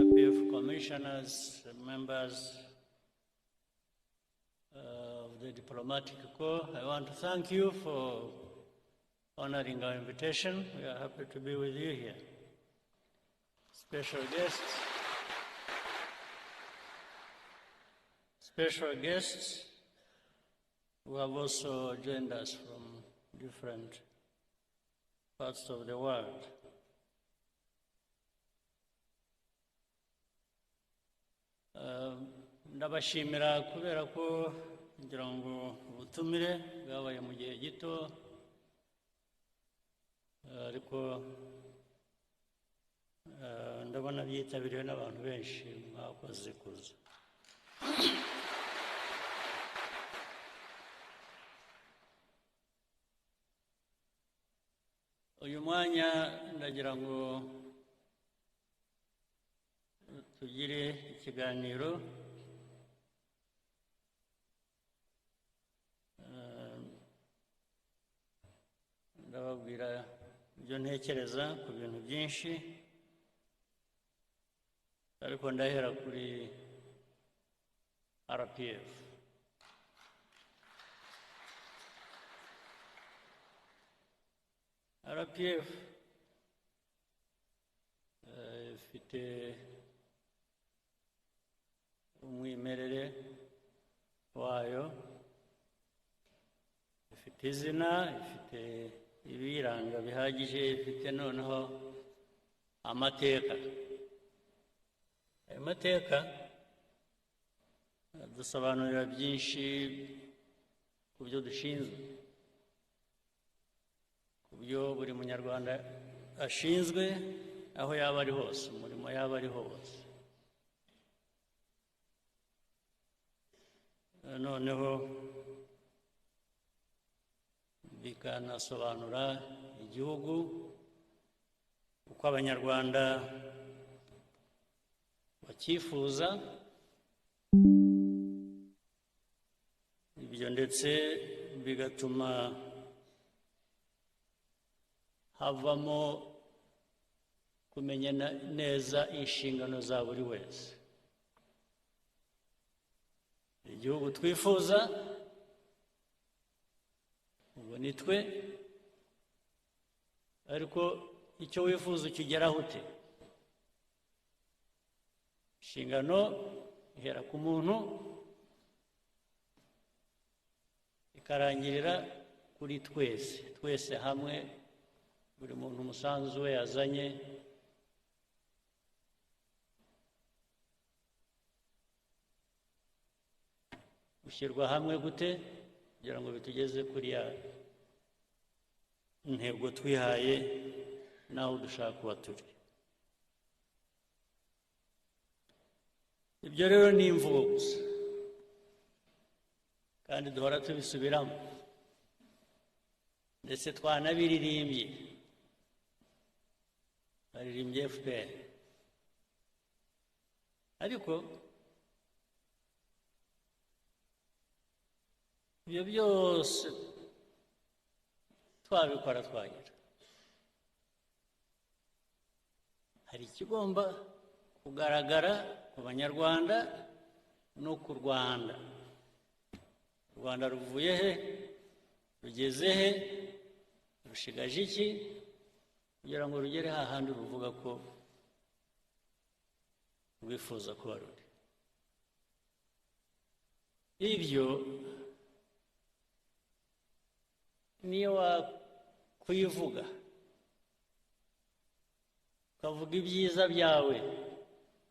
RPF commissioners, members of the Diplomatic Corps, I want to thank you for honoring our invitation. We are happy to be with you here. Special guests who have also joined us from different parts of the world. Ndabashimira kubera ko ngira ngo ubutumire bwabaye mu gihe gito ariko ndabona byitabiriwe n'abantu benshi mwakoze kuza. Uyu mwanya ndagira ngo tugire ikiganiro ndababwira ibyo ntekereza ku bintu byinshi ariko ndahera kuri RPF. RPF ifite umwimerere wayo, ifite izina, ifite ibiranga bihagije, ifite noneho amateka. Ayo mateka dusobanurira byinshi ku byo dushinzwe, ku byo buri munyarwanda ashinzwe aho yaba ari hose, umurimo yaba ari hose. Noneho bikanasobanura igihugu uko abanyarwanda bakifuza, ibyo ndetse bigatuma havamo kumenya neza inshingano za buri wese. Igihugu twifuza ubu ni twe, ariko icyo wifuza ukigeraho ute? Inshingano ihera ku muntu ikarangirira kuri twese hamwe, buri muntu umusanzu we yazanye ushyirwa hamwe gute kugira ngo bitugeze kuri ya ntego twihaye naho dushaka kuba turi. Ibyo rero ni imvugo gusa kandi duhora tubisubiramo, ndetse twanabiririmbye, baririmbye FPR, ariko ibyo byose twabikora twagira. Hari ikigomba kugaragara ku banyarwanda no ku Rwanda. U Rwanda ruvuye he? Rugeze he? Rushigaje iki kugira ngo rugere hahandi ruvuga ko rwifuza kuba ruri? Ibyo niyo wakwivuga ukavuga ibyiza byawe,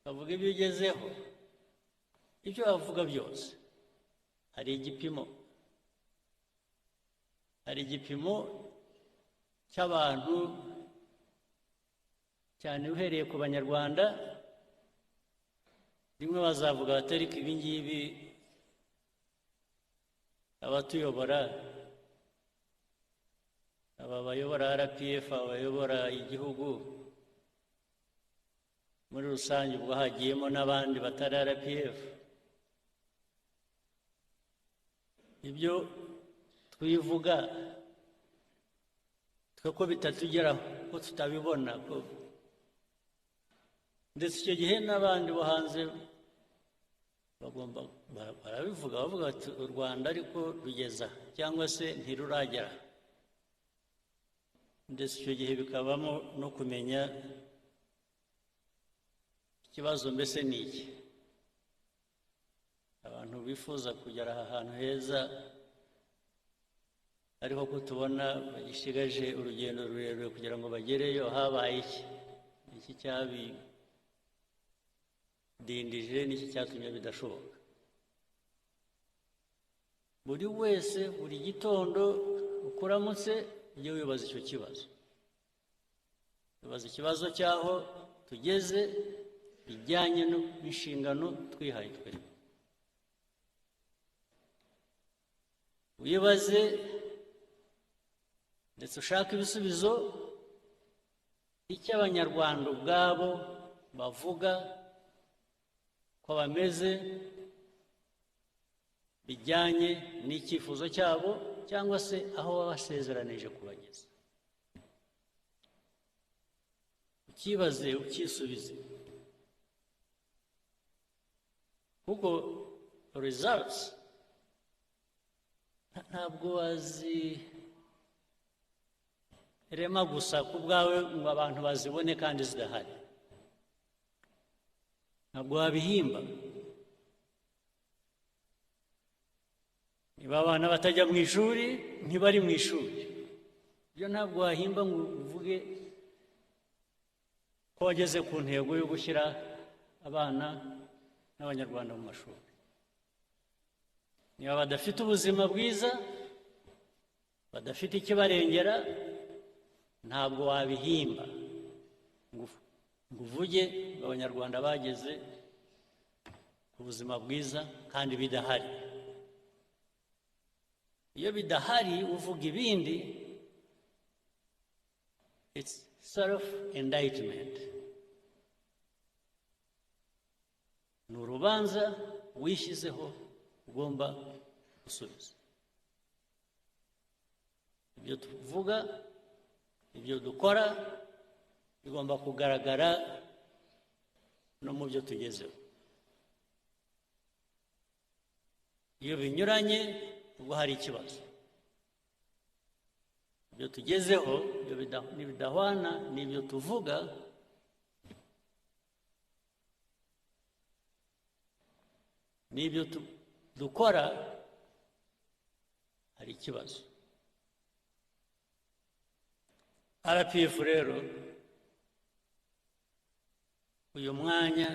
ukavuga ibyo ugezeho, ibyo wavuga byose hari igipimo cy'abantu, cyane uhereye ku banyarwanda. Rimwe bazavuga batari ko ibi ngibi abatuyobora, aba bayobora RPF, abayobora igihugu muri rusange, ubwo hagiyemo n'abandi batari RPF, ibyo twivuga twe ko bitatugeraho, ko tutabibona, ko ndetse icyo gihe n'abandi bo hanze bagomba barabivuga bavuga bati u Rwanda ariko rugeza cyangwa se ntiruragera, ndetse icyo gihe bikabamo no kumenya ikibazo mbese ni iki. Abantu bifuza kugera aha hantu heza ariko ko tubona bagishigaje urugendo rurerure kugira ngo bagereyo, habaye iki cyabidindije n'iki cyatumye bidashoboka. Buri wese buri gitondo ukuramutse ujye wibaza icyo kibazo, wibaza ikibazo cyaho tugeze bijyanye n'inshingano twihaye twebwe. Wibaze ndetse ushaka ibisubizo icyo abanyarwanda ubwabo bavuga ko bameze bijyanye n'icyifuzo cyabo cyangwa se aho babasezeranije kubageza. Ukibaze ukisubize, kuko results ntabwo wazirema gusa ku bwawe ngo abantu bazibone kandi zidahari, ntabwo wabihimba. Niba abana batajya mu ishuri ntibari mu ishuri, ibyo ntabwo wahimba ngo uvuge ko wageze ku ntego yo gushyira abana n'abanyarwanda mu mashuri. Niba badafite ubuzima bwiza, badafite ikibarengera, ntabwo wabihimba ngo uvuge abanyarwanda bageze ku buzima bwiza kandi bidahari. Iyo bidahari uvuga ibindi, it's self-indictment. Ni urubanza wishyizeho ugomba gusubiza. Ibyo tuvuga, ibyo dukora bigomba kugaragara no mu byo tugezeho. Iyo binyuranye ubwo hari ikibazo. Ibyo tugezeho nibidahwana n'ibyo tuvuga, n'ibyo dukora, hari ikibazo. RPF rero uyu mwanya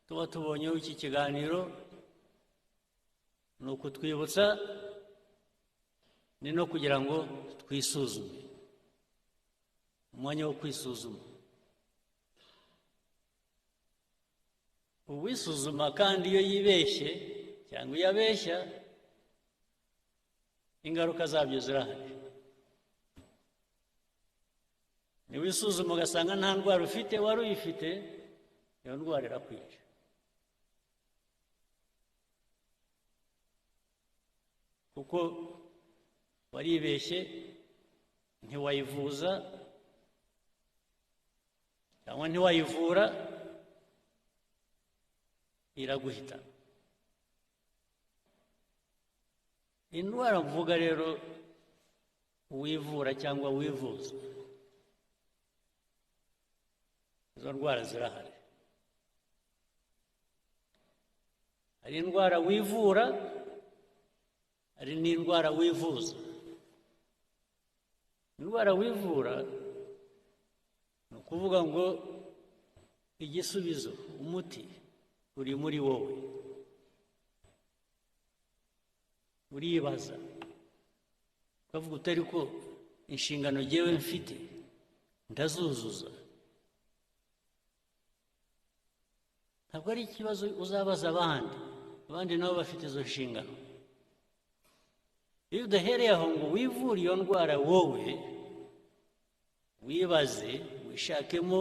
tuba tubonyeho iki kiganiro ni ukutwibutsa, ni no kugira ngo twisuzume, umwanya wo kwisuzuma. Uwisuzuma kandi iyo yibeshye cyangwa iyo abeshya, ingaruka zabyo zirahari. Niwisuzuma ugasanga nta ndwara ufite, wari uyifite, iyo ndwara irakwica. Kuko waribeshye ntiwayivuza cyangwa ntiwayivura, iraguhita. Indwara mvuga rero wivura cyangwa wivuza, izo ndwara zirahari. Hari indwara wivura, hari n'indwara wivuza. Indwara wivura ni ukuvuga ngo igisubizo, umuti uri muri wowe. Uribaza ukavuga utari ko inshingano jyewe mfite ndazuzuza. Ntabwo ari ikibazo uzabaza abandi nabo bafite izo nshingano. Iyo udahereye aho ngo wivure iyo ndwara wowe, wibaze, wishakemo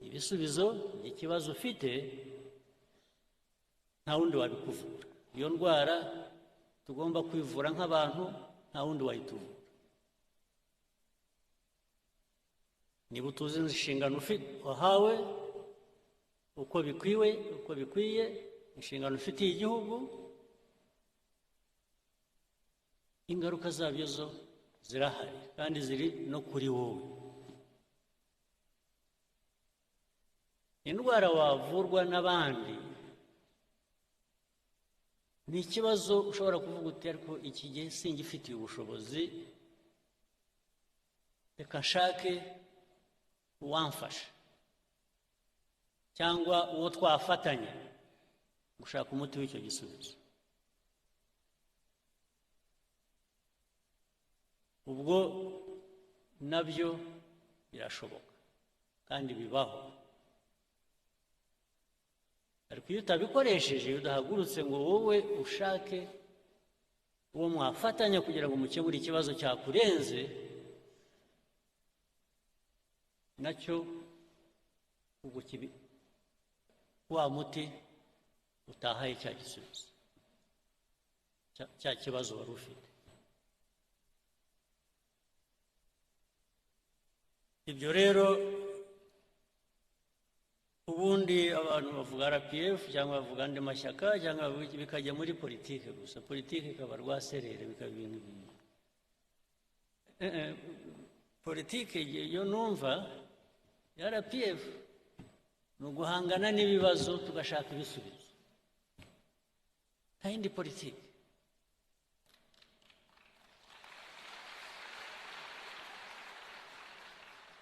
ibisubizo by'ikibazo ufite, nta wundi wabikuvura. Iyo ndwara tugomba kwivura nk'abantu, nta wundi wayituvura. Niba utuzi inshingano wahawe, uko bikwiye inshingano ufitiye igihugu, ingaruka zabyo zo zirahari kandi ziri no kuri wowe. Indwara wavurwa n'abandi ni ikibazo ushobora kuvuga uti ariko iki gihe singifitiye ubushobozi, reka nshake uwamfasha cyangwa uwo twafatanya gushaka umuti w'icyo gisubizo. Ubwo nabyo birashoboka kandi bibaho, ariko iyo utabikoresheje, iyo udahagurutse ngo wowe ushake uwo mwafatanya kugira ngo mukemure ikibazo cyakurenze, nacyo ubwo wa muti utahaye cya gisubizo cya kibazo wari ufite. Ibyo rero ubundi abantu bavuga RPF cyangwa bavuga andi mashyaka cyangwa bikajya muri politiki gusa, politiki ikaba rwaserere, bikaba ibintu bimwe. Politiki yo numva ya RPF ni uguhangana n'ibibazo tugashaka ibisubizo, nta yindi politiki.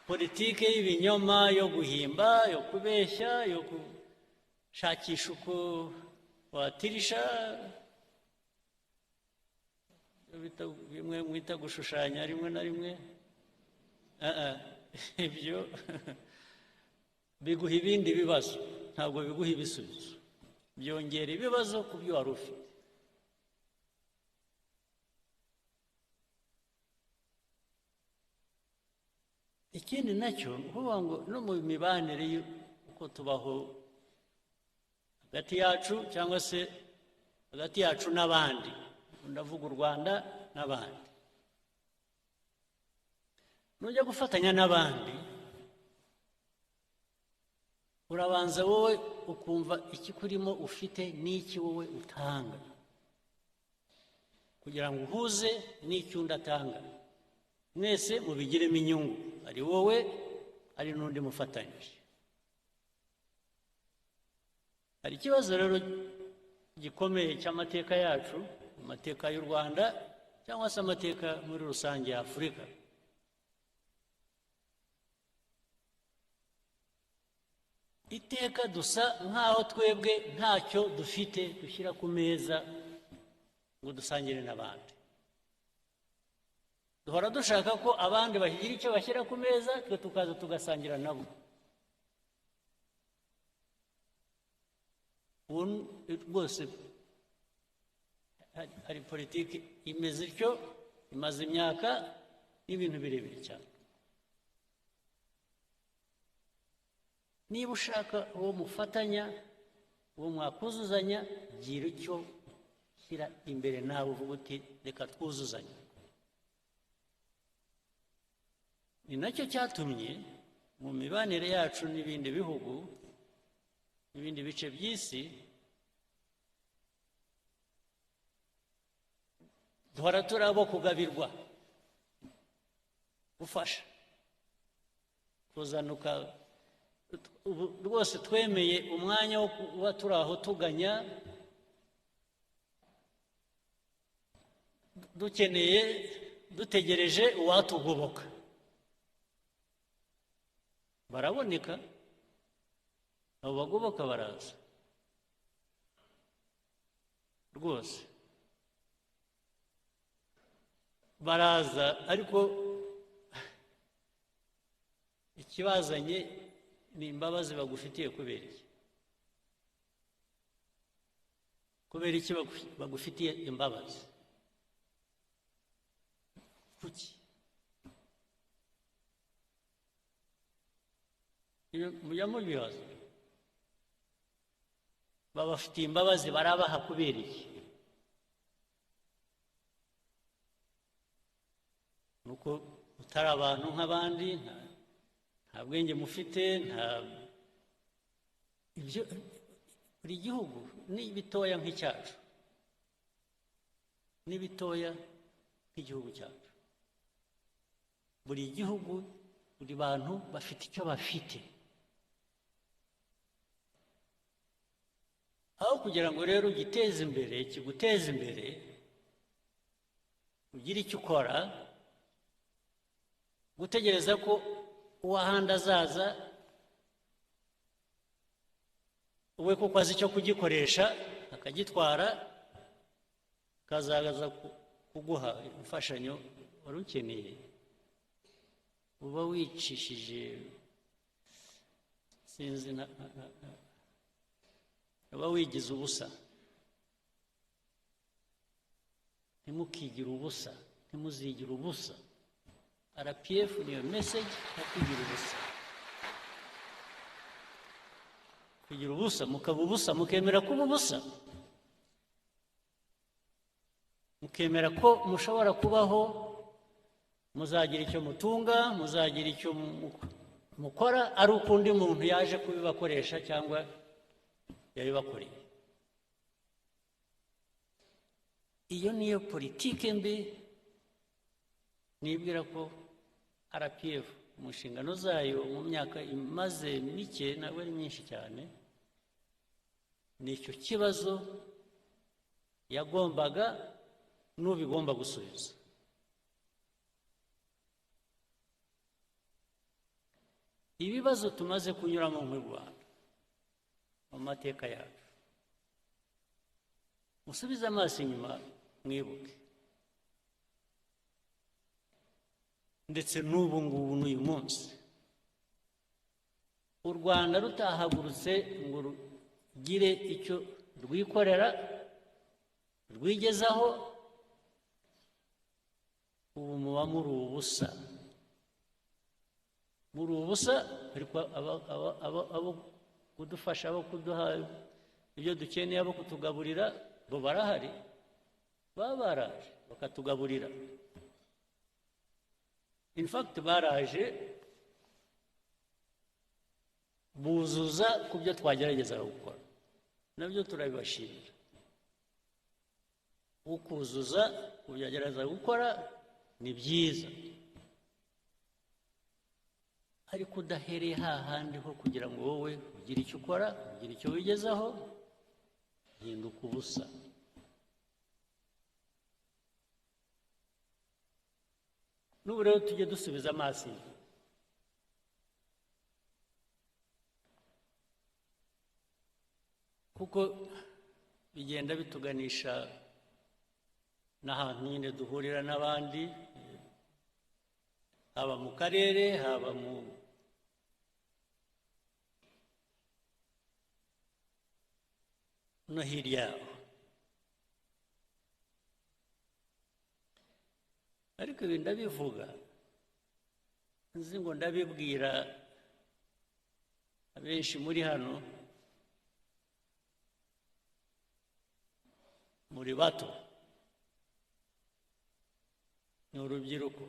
Politiki y'ibinyoma, yo guhimba, yo kubeshya, yo gushakisha uko watirisha, bimwe mwita gushushanya rimwe na rimwe, ibyo biguha ibindi bibazo, ntabwo biguha ibisubizo, byongera ibibazo ku byo wari ufite. Ikindi nacyo kuvuga ngo no mu mibanire uko tubaho hagati yacu cyangwa se hagati yacu n'abandi, ndavuga u Rwanda n'abandi, nujya gufatanya n'abandi urabanza wowe ukumva ikikurimo ufite n'iki wowe utanga, kugira ngo uhuze n'icyo undi atanga, mwese mubigiremo inyungu, ari wowe ari n'undi mufatanyije. Hari ikibazo rero gikomeye cy'amateka yacu, amateka y'u Rwanda cyangwa se amateka muri rusange ya Afurika. Iteka dusa nk'aho twebwe ntacyo dufite dushyira ku meza ngo dusangire n'abandi. Duhora dushaka ko abandi bagira icyo bashyira ku meza, twe tukaza tugasangira nabo. Rwose hari politiki imeze ityo, imaze imyaka n'ibintu birebire cyane. Niba ushaka uwo mufatanya, uwo mwakuzuzanya, gira icyo shyira imbere nawe uvuga uti reka twuzuzanye. Ni nacyo cyatumye mu mibanire yacu n'ibindi bihugu, n'ibindi bice by'isi, duhora turi abo kugabirwa, gufasha, kuzanuka. Rwose twemeye umwanya wo kuba turi aho tuganya, dukeneye, dutegereje uwatugoboka. Baraboneka, abo bagoboka baraza rwose baraza, ariko ikibazanye ni imbabazi bagufitiye. Kubera iki? Kubera iki bagufitiye imbabazi? Kuki? Mujya mubibaza, babafitiye imbabazi barabaha kubera iki? Nuko utari abantu nk'abandi, nta bwenge mufite, buri gihugu ni bitoya nk'icyacu, ni bitoya nk'igihugu cyacu. Buri gihugu, buri bantu bafite icyo bafite. Aho kugira ngo rero ugiteze imbere, kiguteze imbere, ugire icyo ukora, gutegereza ko uwahandi azaza we kuko azi icyo kugikoresha akagitwara, kazaza kuguha imfashanyo wari ukeneye, uba wicishije, sinzi, uba wigize ubusa. Ntimukigire ubusa, ntimuzigire ubusa. RPF niyo message, ntakigira ubusa. Kugira ubusa, mukaba ubusa, mukemera kuba ubusa, mukemera ko mushobora kubaho, muzagira icyo mutunga, muzagira icyo mukora, ari ukundi muntu yaje kubibakoresha cyangwa yabibakoreye. Iyo niyo politike mbi nibwira ko RPF mu nshingano zayo mu myaka imaze mike, ntabwo ari myinshi cyane, nicyo kibazo yagombaga n'ubigomba gusubiza. Ibibazo tumaze kunyuramo mu Rwanda mu mateka yacu, musubize amaso inyuma, mwibuke. Ndetse n'ubu ngubu n'uyu munsi u Rwanda rutahagurutse ngo rugire icyo rwikorera, rwigezaho, ubu muba muri ubusa, muri ubusa. Ariko abo kudufasha, abo kuduha ibyo dukeneye, abo kutugaburira, bo barahari, baba baraje bakatugaburira. In fact baraje buzuza ku byo twagerageza gukora, nabyo turabibashimira. Ukuzuza ku byo agerageza gukora ni byiza, ariko udahereye hahandi ho kugira ngo wowe ugire icyo ukora, ugire icyo wigezaho, hinduka ubusa. N'ubu rero tujye dusubiza amaso inyuma, kuko bigenda bituganisha n'ahantu nyine duhurira n'abandi, haba mu karere, haba no hirya yaho. Ariko ibi ndabivuga nzi ngo ndabibwira abenshi muri hano, muri bato, ni urubyiruko.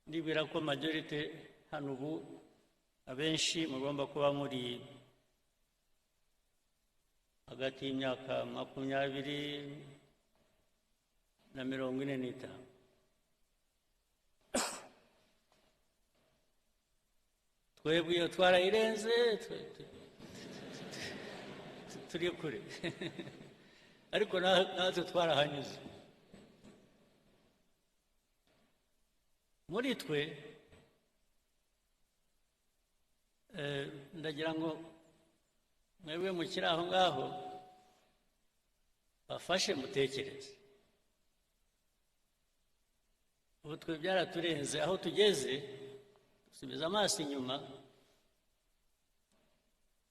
Ndibwira ko majorite hano ubu abenshi mugomba kuba muri hagati y'imyaka 20 na 45. Twebwe iyo twarayirenze, turi kure. Ariko natwe twarahanyuze. Muri twe ndagira ngo mwebwe mukiri aho ngaho bafashe mutekereze. Ubu twe byaraturenze, aho tugeze dusubiza amaso inyuma,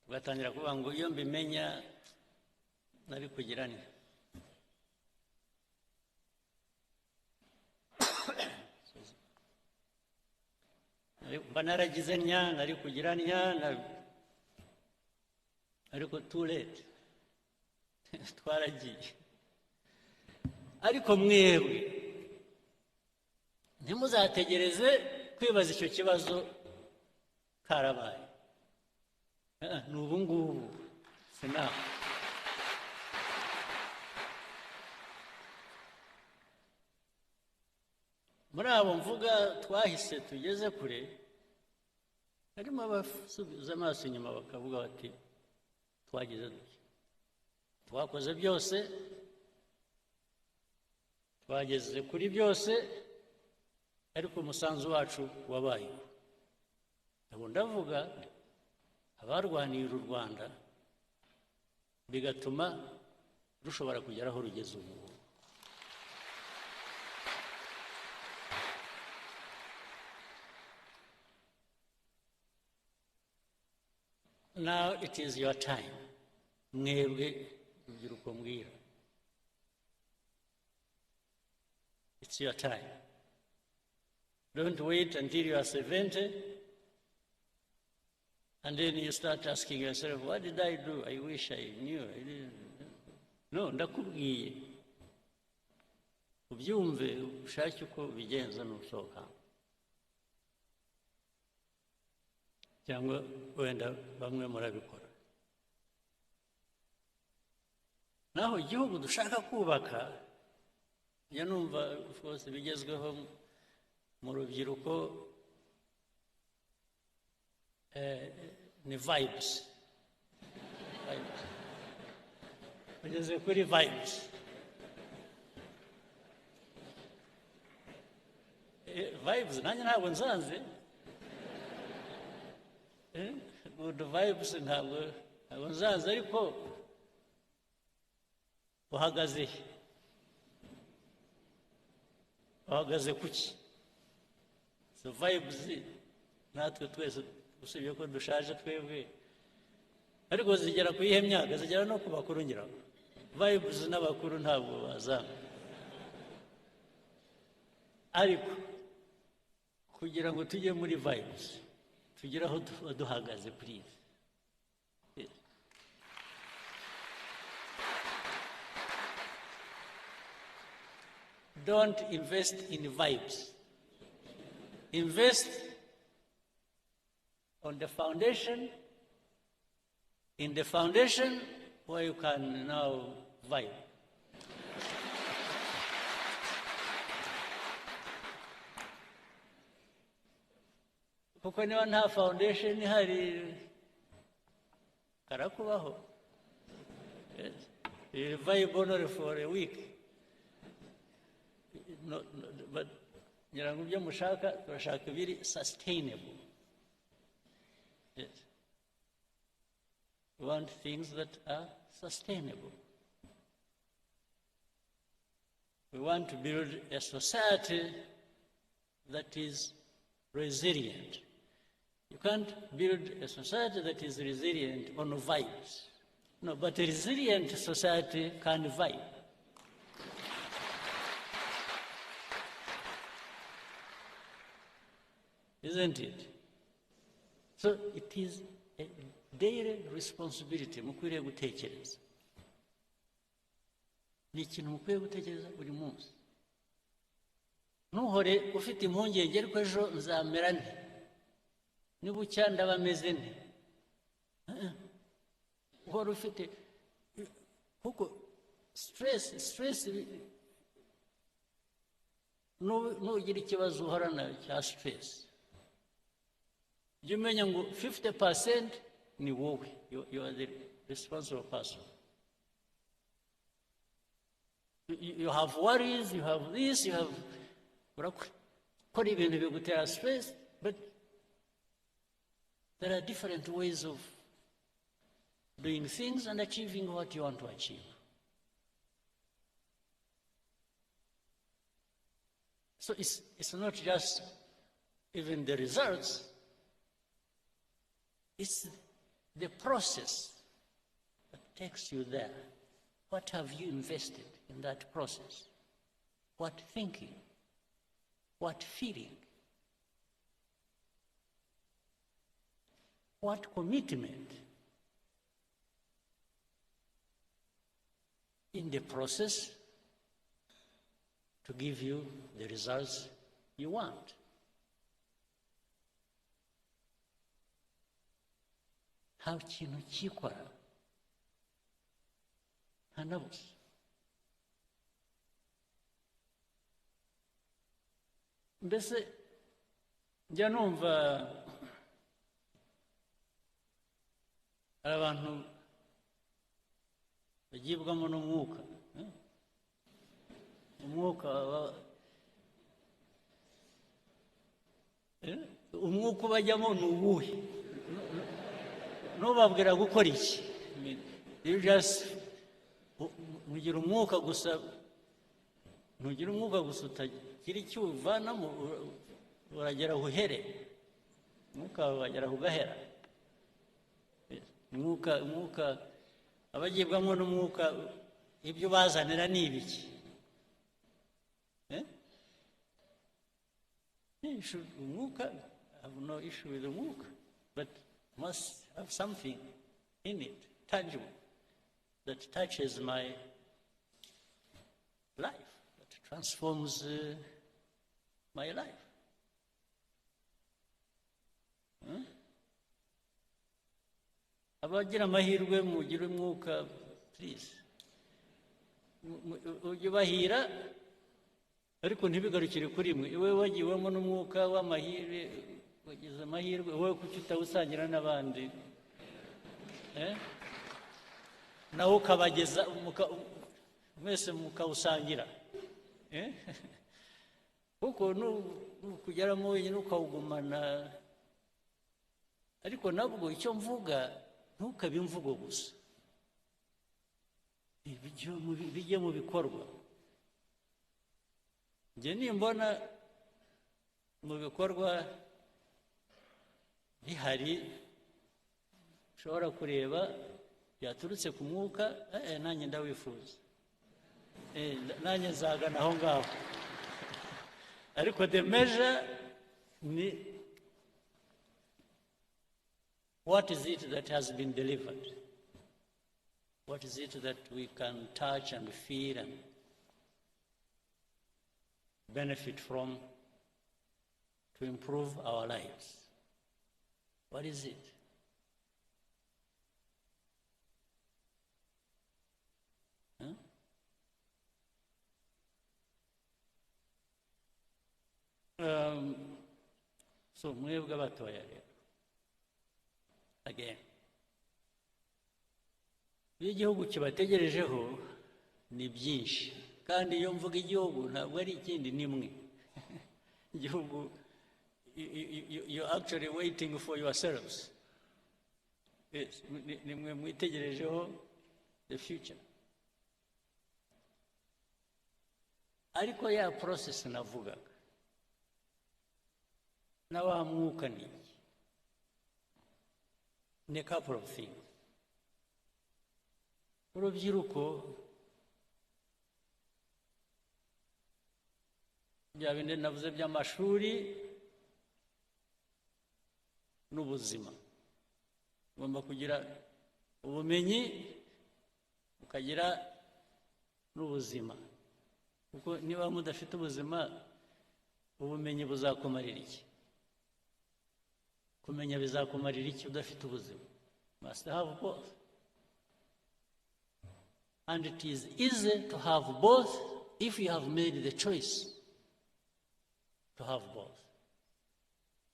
tugatangira kuvuga ngo iyo mbimenya nari kugira nte. Mba naragize ntya, nari kugira ntya, ariko too late. Twaragiye. Ariko mwebwe ntimuzategereze kwibaza icyo kibazo karabaye. ni ubu ngubu sinaho. Muri abo mvuga twahise tugeze kure, harimo abasubiza amaso inyuma bakavuga bati twagize duke, twakoze byose, twageze kuri byose, ariko umusanzu wacu wabaye. Abo ndavuga abarwaniye u Rwanda bigatuma rushobora kugera aho rugeze ubu. Now it is your time. Mwebwe urubyiruko mbwira. It's your time. Don't wait until you are 70 and then you start asking yourself, what did I do? I wish I knew. I didn't. No, ndakubwiye. Ubyumve ushake uko bigenza n'usohoka. Cyangwa wenda bamwe murabikora. Naho igihugu dushaka kubaka, ya numva of course bigezweho mu rubyiruko ni vibes. Bigeze kuri vibes. Vibes nanjye ntabwo nsanze. Good vibes ntabwo nsanze, ariko uhagaze kuki? So vibes natwe twese usibye ko dushaje twebwe, ariko zigera ku ihe myaka, zigera no ku bakuru ngira. Vibes n'abakuru ntabwo bazanga, ariko kugira ngo tujye muri vibes tugira aho duhagaze, please. Don't invest in vibes. Invest on the foundation, in the foundation where you can now vibe. Kuko niba nta foundation ihari karakubaho. You vibe only for a week. No, but ngira ngo ibyo mushaka turashaka biri sustainable. Yes. We want things that are sustainable. We want to build a society that is resilient. You can't build a society that is resilient on vibes. No, but a resilient society can vibe. Isn't it? So it is a daily responsibility mukwiriye gutekereza. Ni ikintu mukwiye gutekereza buri munsi. Ntuhore ufite impungenge ariko ejo nzamera nte, nibucya ndaba meze nte. Uhora ufite kuko stress nugira ikibazo uhorana cya stress, jya umenya ngo 50% ni wowe, you are the responsible person. You have worries, you have this, you have urakora ibintu bigutera stress, but there are different ways of doing things and achieving what you want to achieve. So it's not just even the results, it's the process that takes you there. What have you invested in that process? What thinking? What feeling? What commitment in the process to give you the results you want? nta kintu cyikora nta na busa. Mbese njya numva hari abantu bagibwamo n'umwuka, umwuka ubajyamo ni uwuhe? Ntubabwira gukora iki? Ntugira umwuka gusa, utagira icyo uvanamo, uragera aho uhere, umwuka wawe wagera aho ugahera. Umwuka abagibwamo n'umwuka, ibyo bazanira ni ibiki? Umwuka, I have no issue with the umwuka, but must have something in it, tangible, that touches my life, that transforms my life. Abagira amahirwe mugire umwuka, please, ujye ubahira, ariko ntibigarukire kuri mwe. Iwe wagiwemo n'umwuka w'amahirwe, wagize amahirwe, wowe kuki utawusangira n'abandi? Nawe ukabageza, mwese mukawusangira. Kuko nukugeramo wenyine ukawugumana. Ariko nabwo icyo mvuga, ntukabe imvugo gusa, bijye mu bikorwa. Njye nimbona mu bikorwa bihari ushobora kureba byaturutse ku mwuka, nanjye ndawifuza, nanjye nzagana aho ngaho. Ariko the measure ni what is it that has been delivered? What is it that we can touch and feel and benefit from to improve our lives? What is it? So mwebwe abatoya rero, again, igihugu kibategerejeho ni byinshi, kandi iyo mvuga igihugu ntabwo ari ikindi, ni mwe. Igihugu, you're actually waiting for yourselves. Yes, ni mwe mwitegerejeho the future. Ariko ya process navugaga, na wa mwuka ni a couple of things. Urubyiruko bya bindi navuze by'amashuri n'ubuzima, ugomba kugira ubumenyi ukagira n'ubuzima, kuko niba mudafite ubuzima, ubumenyi buzakumarira iki? Kumenya bizakumarira iki udafite ubuzima? Must have both. And it is easy to have both if you have made the choice to have both.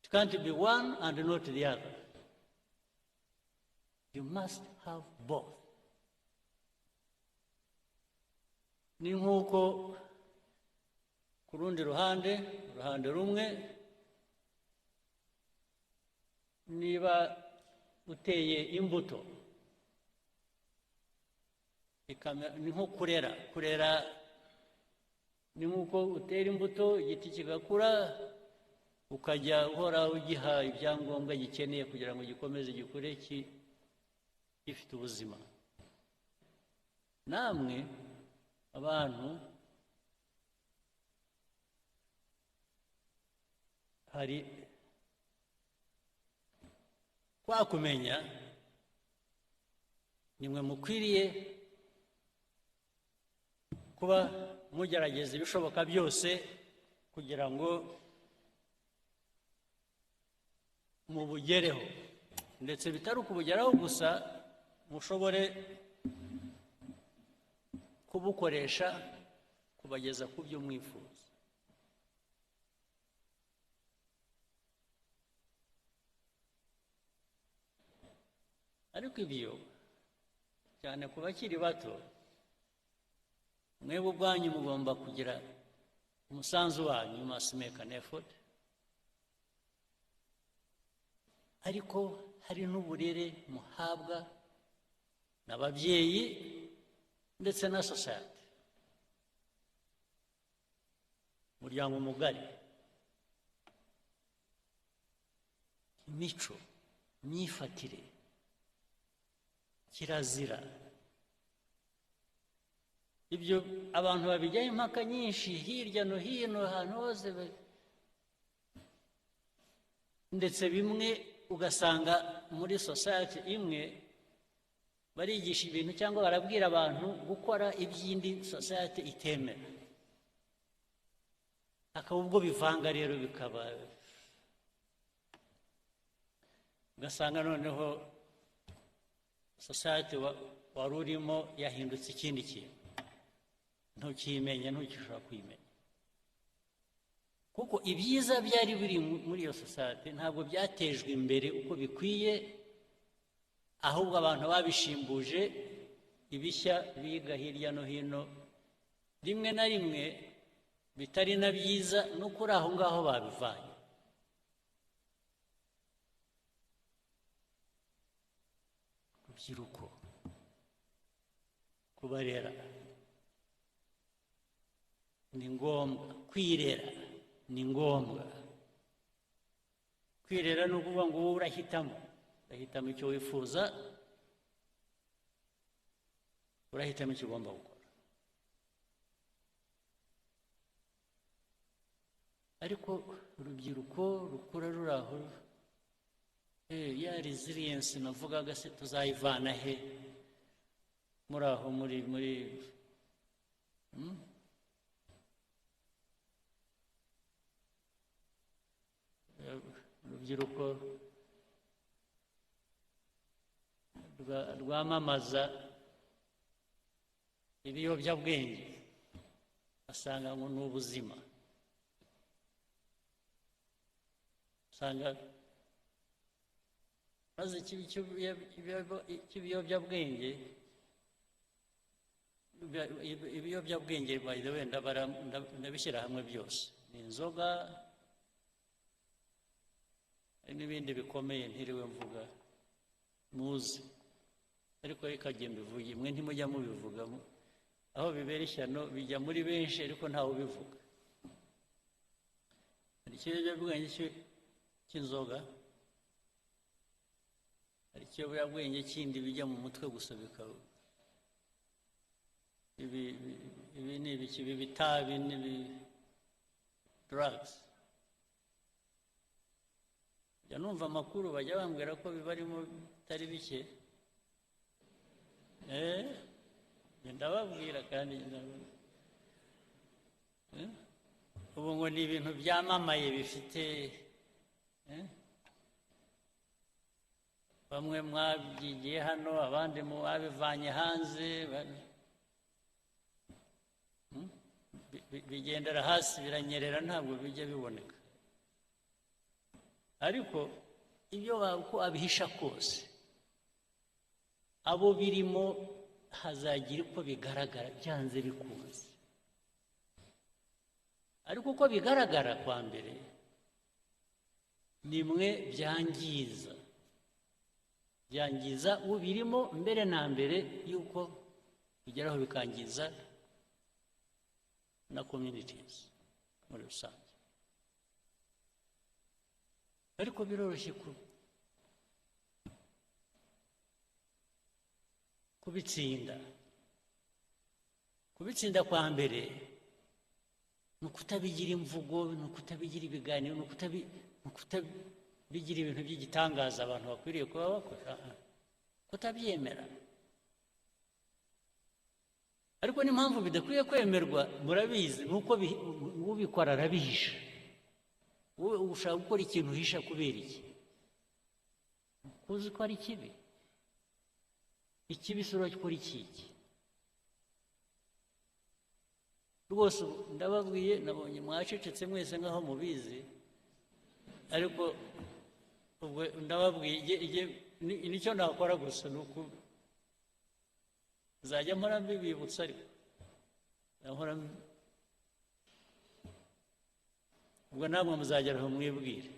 It can't be one and not the other. You must have both. Ni nk'uko ku rundi ruhande rumwe, niba uteye imbuto, ni nko kurera, ni nk'uko utera imbuto, igiti kigakura, ukajya uhora ugiha ibyangombwa gikeneye kugira ngo gikomeze gikure gifite ubuzima. Namwe abantu hari kwakumenya, nimwe mukwiriye kuba mugerageza ibishoboka byose kugira ngo mubugereho. ndetse bitari ukubugeraho gusa mushobore kubukoresha kubageza ku byo mwifuza. Ariko ibyo cyane ku bakiri bato, mwebwe ubwanyu mugomba kugira umusanzu wanyu, you must make an effort. Ariko hari n'uburere muhabwa n'ababyeyi ndetse na society, umuryango mugari, imico, imyifatire, kirazira. Ibyo abantu babijyaho impaka nyinshi hirya no hino ahantu hose, ndetse bimwe ugasanga muri society imwe barigisha ibintu cyangwa barabwira abantu gukora iby'indi society itemera, akaba ubwo bivanga rero bikaba, ugasanga noneho society wari urimo yahindutse ikindi kintu, ntukimenye, ntukishobora kwimenya, kuko ibyiza byari biri muri iyo society ntabwo byatejwe imbere uko bikwiye, ahubwo abantu babishimbuje ibishya biga hirya no hino, rimwe na rimwe bitari na byiza, no kuri aho ngaho babivanye. Urubyiruko kubarera ni ngombwa, kwirera ni ngombwa. Kwirera ni ukuvuga ngo wowe urahitamo icyo wifuza, urahitamo icyo ugomba gukora. Ariko urubyiruko rukura ruri aho, ya resilience navugaga se tuzayivana he muri aho muri urubyiruko rwamamaza ibiyobyabwenge, basanga ngo ni ubuzima, usanga maze ibiyobyabwenge by the way ndabishyira hamwe byose, ni inzoga n'ibindi bikomeye ntiriwe mvuga muzi, ariko ikajya mbivuga, mwe ntimujya mubivuga, aho bibera ishyano bijya muri benshi ariko ntawe ubivuga. Hari ikiyobyabwenge cy'inzoga, hari ikiyobyabwenge kindi bijya mu mutwe gusa bikaba ibi ni ibiki, ibi bitabi n'ibi drugs. Jya numva amakuru bajya bambwira ko bibarimo bitari bike, ndababwira kandi ubu ngo ni ibintu byamamaye bifite, bamwe mwabyigiye hano, abandi mwabivanye hanze, bigendera hasi biranyerera, ntabwo bijya biboneka. Ariko ibyo uko abihisha kose, abo birimo hazagira uko bigaragara byanze bikunze. Ariko uko bigaragara kwa mbere nimwe byangiza ubirimo mbere na mbere yuko bigeraho bikangiza na communities muri rusange. Ariko biroroshye kubitsinda kwa mbere ni ukutabigira imvugo, ni ukutabigira ibiganiro, ni ukutabigira ibintu by'igitangaza abantu bakwiriye kuba bakora, kutabyemera. Ariko n'impamvu bidakwiye kwemerwa murabizi, nuko ubikora arabihisha. Wowe ushaka gukora ikintu uhisha kubera iki? uzi ko ari kibi ikibi sura gikora iki rwose ndababwiye nabonye mwacecetse mwese nkaho mubizi ariko ubwo ndababwiye nicyo nakora gusa nuko zajya mpora mbibibutsa ariko nkora ubwo namwe muzagera aho mwibwire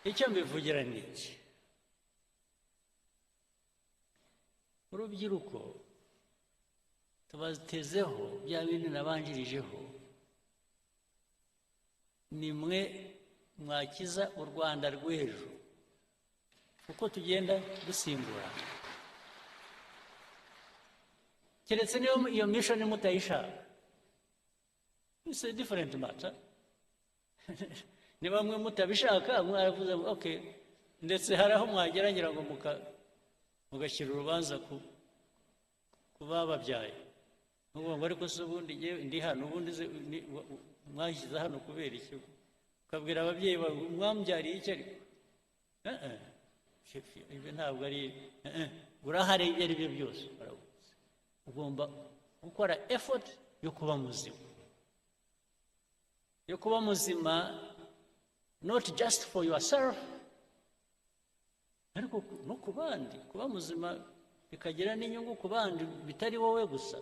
icyo mbivugira ni iki urubyiruko tubatezeho bya bintu nabanjirijeho nimwe mwakiza u Rwanda rw'ejo uko tugenda dusimbura keretse niyo iyo mission mutayishaka it's a different matter niba mwe mutabishaka mwaravuze okay ndetse hari aho mwageragera ngo mugashyira urubanza ku bababyaye ngo ariko se ubundi ndi hano ubundi mwashyize hano kubera iki ukabwira ababyeyi bawe mwambyariye iki ariko ibi ntabwo ari urahari ibyo ari byo byose ugomba gukora effort yo kuba muzima not just for yourself ariko no ku bandi kuba muzima bikagira n'inyungu ku bandi bitari wowe gusa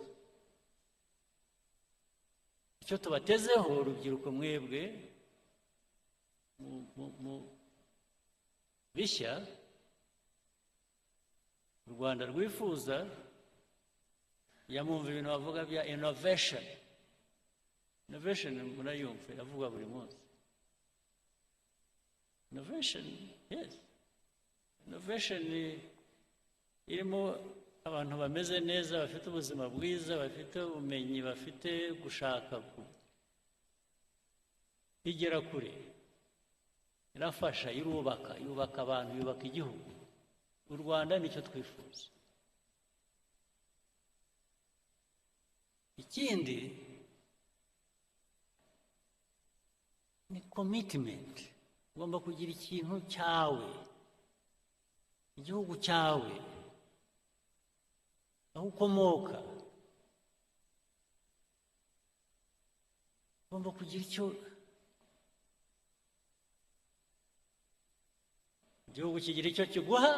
icyo tubatezeho urubyiruko mwebwe mu bishya u Rwanda rwifuza yamumva ibintu bavuga bya innovation murayumva iravuga buri munsi innovation irimo abantu bameze neza bafite ubuzima bwiza bafite ubumenyi bafite gushaka igera kure irafasha yubaka abantu yubaka igihugu u Rwanda nicyo twifuza ikindi ni commitment ugomba kugira ikintu cyawe igihugu cyawe aho ukomoka ugomba kugira icyo igihugu kigira icyo kiguha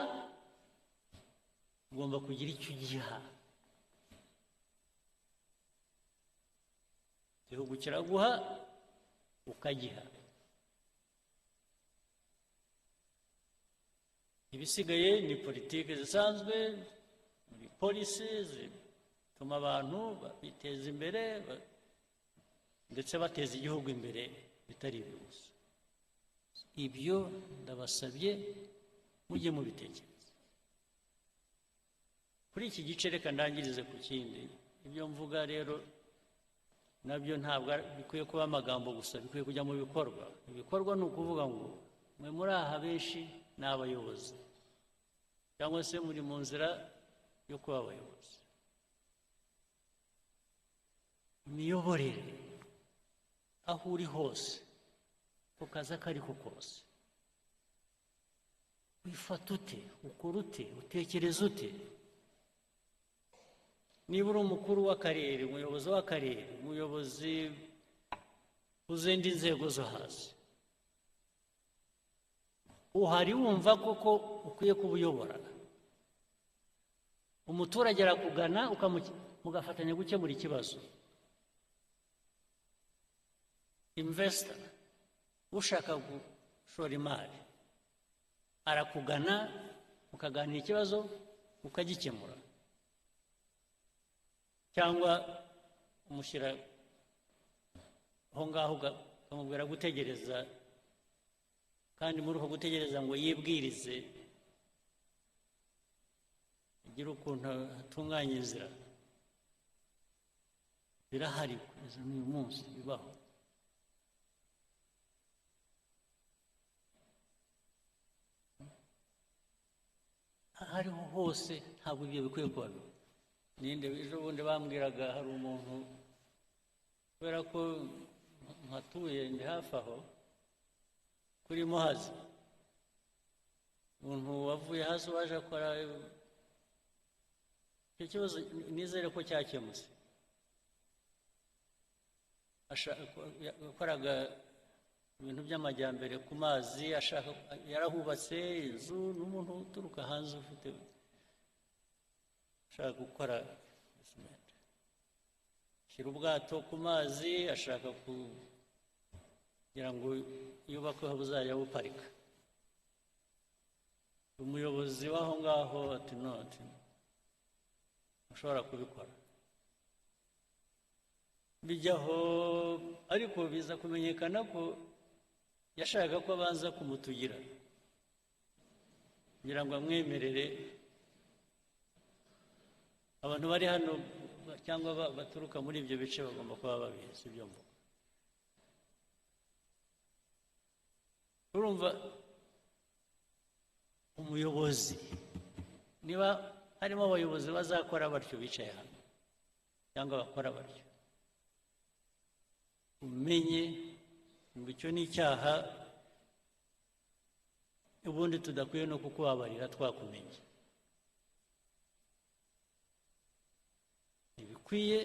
ugomba kugira icyo ugiha igihugu kiraguha ukagiha ibisigaye ni politiki zisanzwe muri polisi zituma abantu biteza imbere ndetse bateza igihugu imbere bitari ibyo gusa ibyo ndabasabye mujye mubitekereza kuri iki gice reka ndangirize ku kindi ibyo mvuga rero nabyo ntabwo bikwiye kuba amagambo gusa bikwiye kujya mu bikorwa ibikorwa ni ukuvuga ngo mwe muri aha benshi ni abayobozi cyangwa se muri mu nzira yo kuba abayobozi imiyoborere aho uri hose ku kazi ako ari ko kose wifata ute ukora ute utekereza ute niba uri umukuru w'akarere umuyobozi w'akarere umuyobozi uzindi nzego zo hasi uhari wumva koko ukwiye kubuyobora umuturage arakugana mugafatanya gukemura ikibazo investor ushaka gushora imari arakugana mukaganira ikibazo ukagikemura cyangwa umushyira aho ngaho ukamubwira gutegereza kandi muri uko gutegereza ngo yibwirize agire ukuntu atunganya inzira birahari kugeza n'uyu munsi bibaho ahariho hose ntabwo ibyo bikwiye kuba ninde ejo bundi bambwiraga hari umuntu kubera ko nkatuye ndi hafi aho kuri Muhazi, umuntu wavuye hasi waje akora icyo kibazo, nizere ko cyakemutse. Yakoraga ibintu by'amajyambere ku mazi, yarahubatse inzu, n'umuntu uturuka hanze ufite ashaka gukora shyira ubwato ku mazi, ashaka kugira ngo yubake aho buzajya buparika. Umuyobozi w'aho ngaho ati no, ati ushobora kubikora. Bijyaho, ariko biza kumenyekana ko yashaka ko abanza kumutugira kugira ngo amwemerere. Abantu bari hano cyangwa baturuka muri ibyo bice bagomba kuba babizi ibyo mvuga. Urumva, umuyobozi, niba harimo abayobozi bazakora batyo bicaye hano cyangwa bakora batyo, umenye ngo icyo ni icyaha, ubundi tudakwiye no kukubabarira twakumenye. Ibikwiye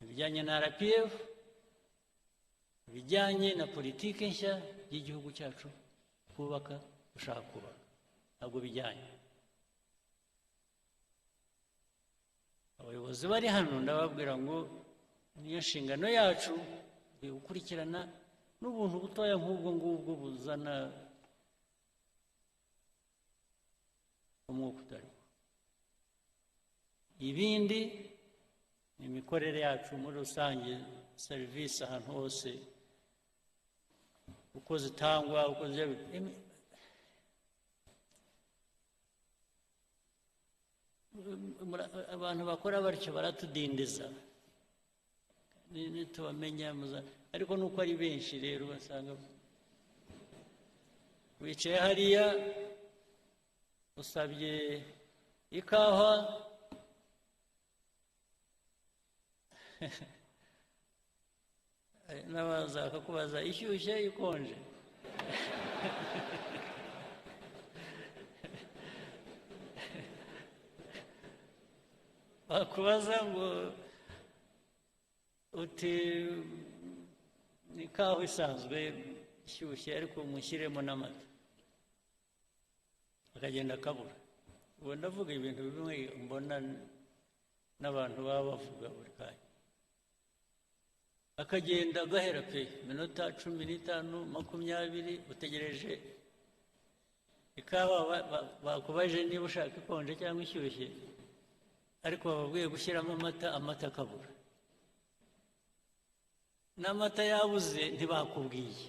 ibijyanye na RPF, ibijyanye na politiki nshya y'igihugu cyacu kubaka, ushaka kubaka, ntabwo bijyanye. Abayobozi bari hano ndababwira ngo niyo nshingano yacu gukurikirana n'ubuntu butoya nk'ubwo ngubwo buzana umwuka utariho. Ibindi ni imikorere yacu muri rusange, serivisi ahantu hose uko zitangwa, uko abantu bakora batyo baratudindiza, ntitubamenya. Ariko nuko ari benshi rero basanga wicaye hariya usabye ikawa n'abaza bakakubaza ishyushye ikonje. Bakubaza ngo uti ni ikawa isanzwe ishyushye ariko mushyiremo n'amata, akagenda akabura. Ubu ndavuga ibintu bimwe mbona n'abantu baba bavuga buri kanya, akagenda agahera pe minota 15 20 utegereje ikawa. Bakubaje niba ushaka ikonje cyangwa ishyushye, ariko bababwiye gushyiramo amata akabura. N'amata yabuze ntibakubwiye.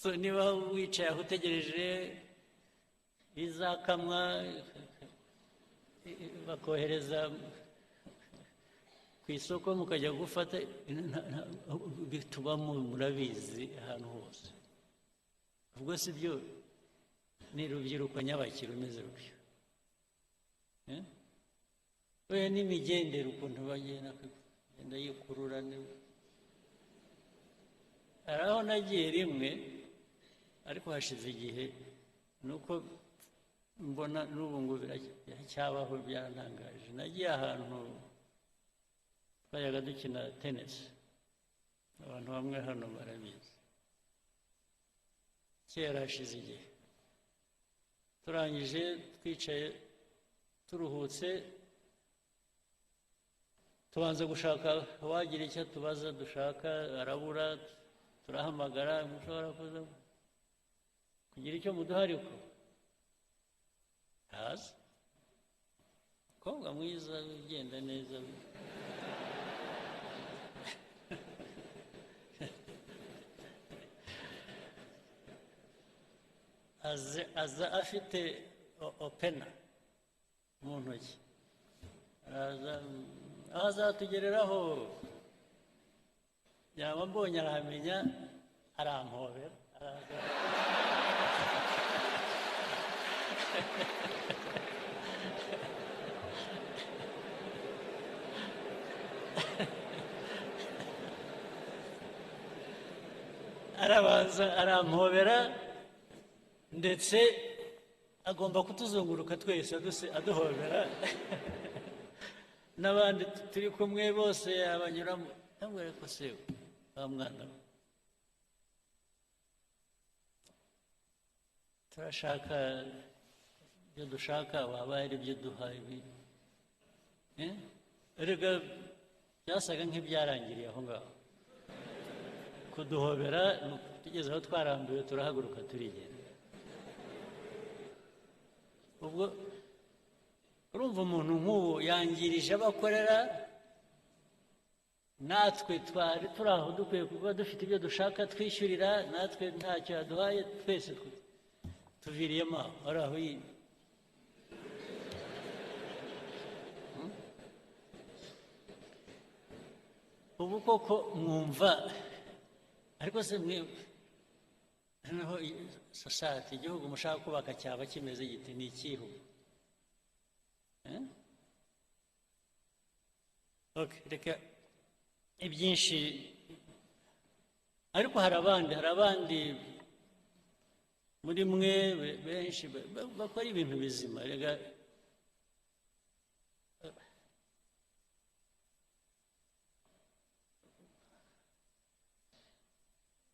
So niba wicaye aho utegereje izakamwa, bakohereza ku isoko mukajya gufata, bitubamo murabizi ahantu hose. Ubwo si byo ni rubyiruko nyabaki rumeze rutyo. Oya, n'imigendere ukuntu bagenda yikurura. Hari aho nagiye rimwe, ariko hashize igihe, nuko mbona n'ubu ngo biracyabaho, byarantangaje. Nagiye ahantu twajyaga dukina tenisi, abantu bamwe hano barabizi, kera hashize igihe. Turangije twicaye turuhutse, tubanza gushaka wagira icyo tubaza dushaka, arabura. Turahamagara, mushobora kuza kugira icyo muduha, ariko haza umukobwa mwiza ugenda neza, aza afite opena mu ntoki, aho azatugereraho yaba mbonye arahamenya, arampobera, arabanza arampobera ndetse agomba kutuzunguruka twese aduhobera n'abandi turi kumwe bose abanyuramo ndamubwira ko se wa mwana turashaka ibyo dushaka waba ari ibyo duha ibi erega byasaga nk'ibyarangiriye aho ngaho kuduhobera tugeze aho twarambiwe turahaguruka turigenda ubwo urumva umuntu nk'uwo yangirije abakorera natwe twari turi aho dukwiye kuba dufite ibyo dushaka twishyurira natwe ntacyo yaduhaye twese tuviriyemo aho ari aho yindi ubu koko mwumva ariko se mwe noneho sosiyete igihugu mushaka kubaka cyaba kimeze giti ni ikihu reka ibyinshi ariko hari abandi muri mwe benshi bakora ibintu bizima rega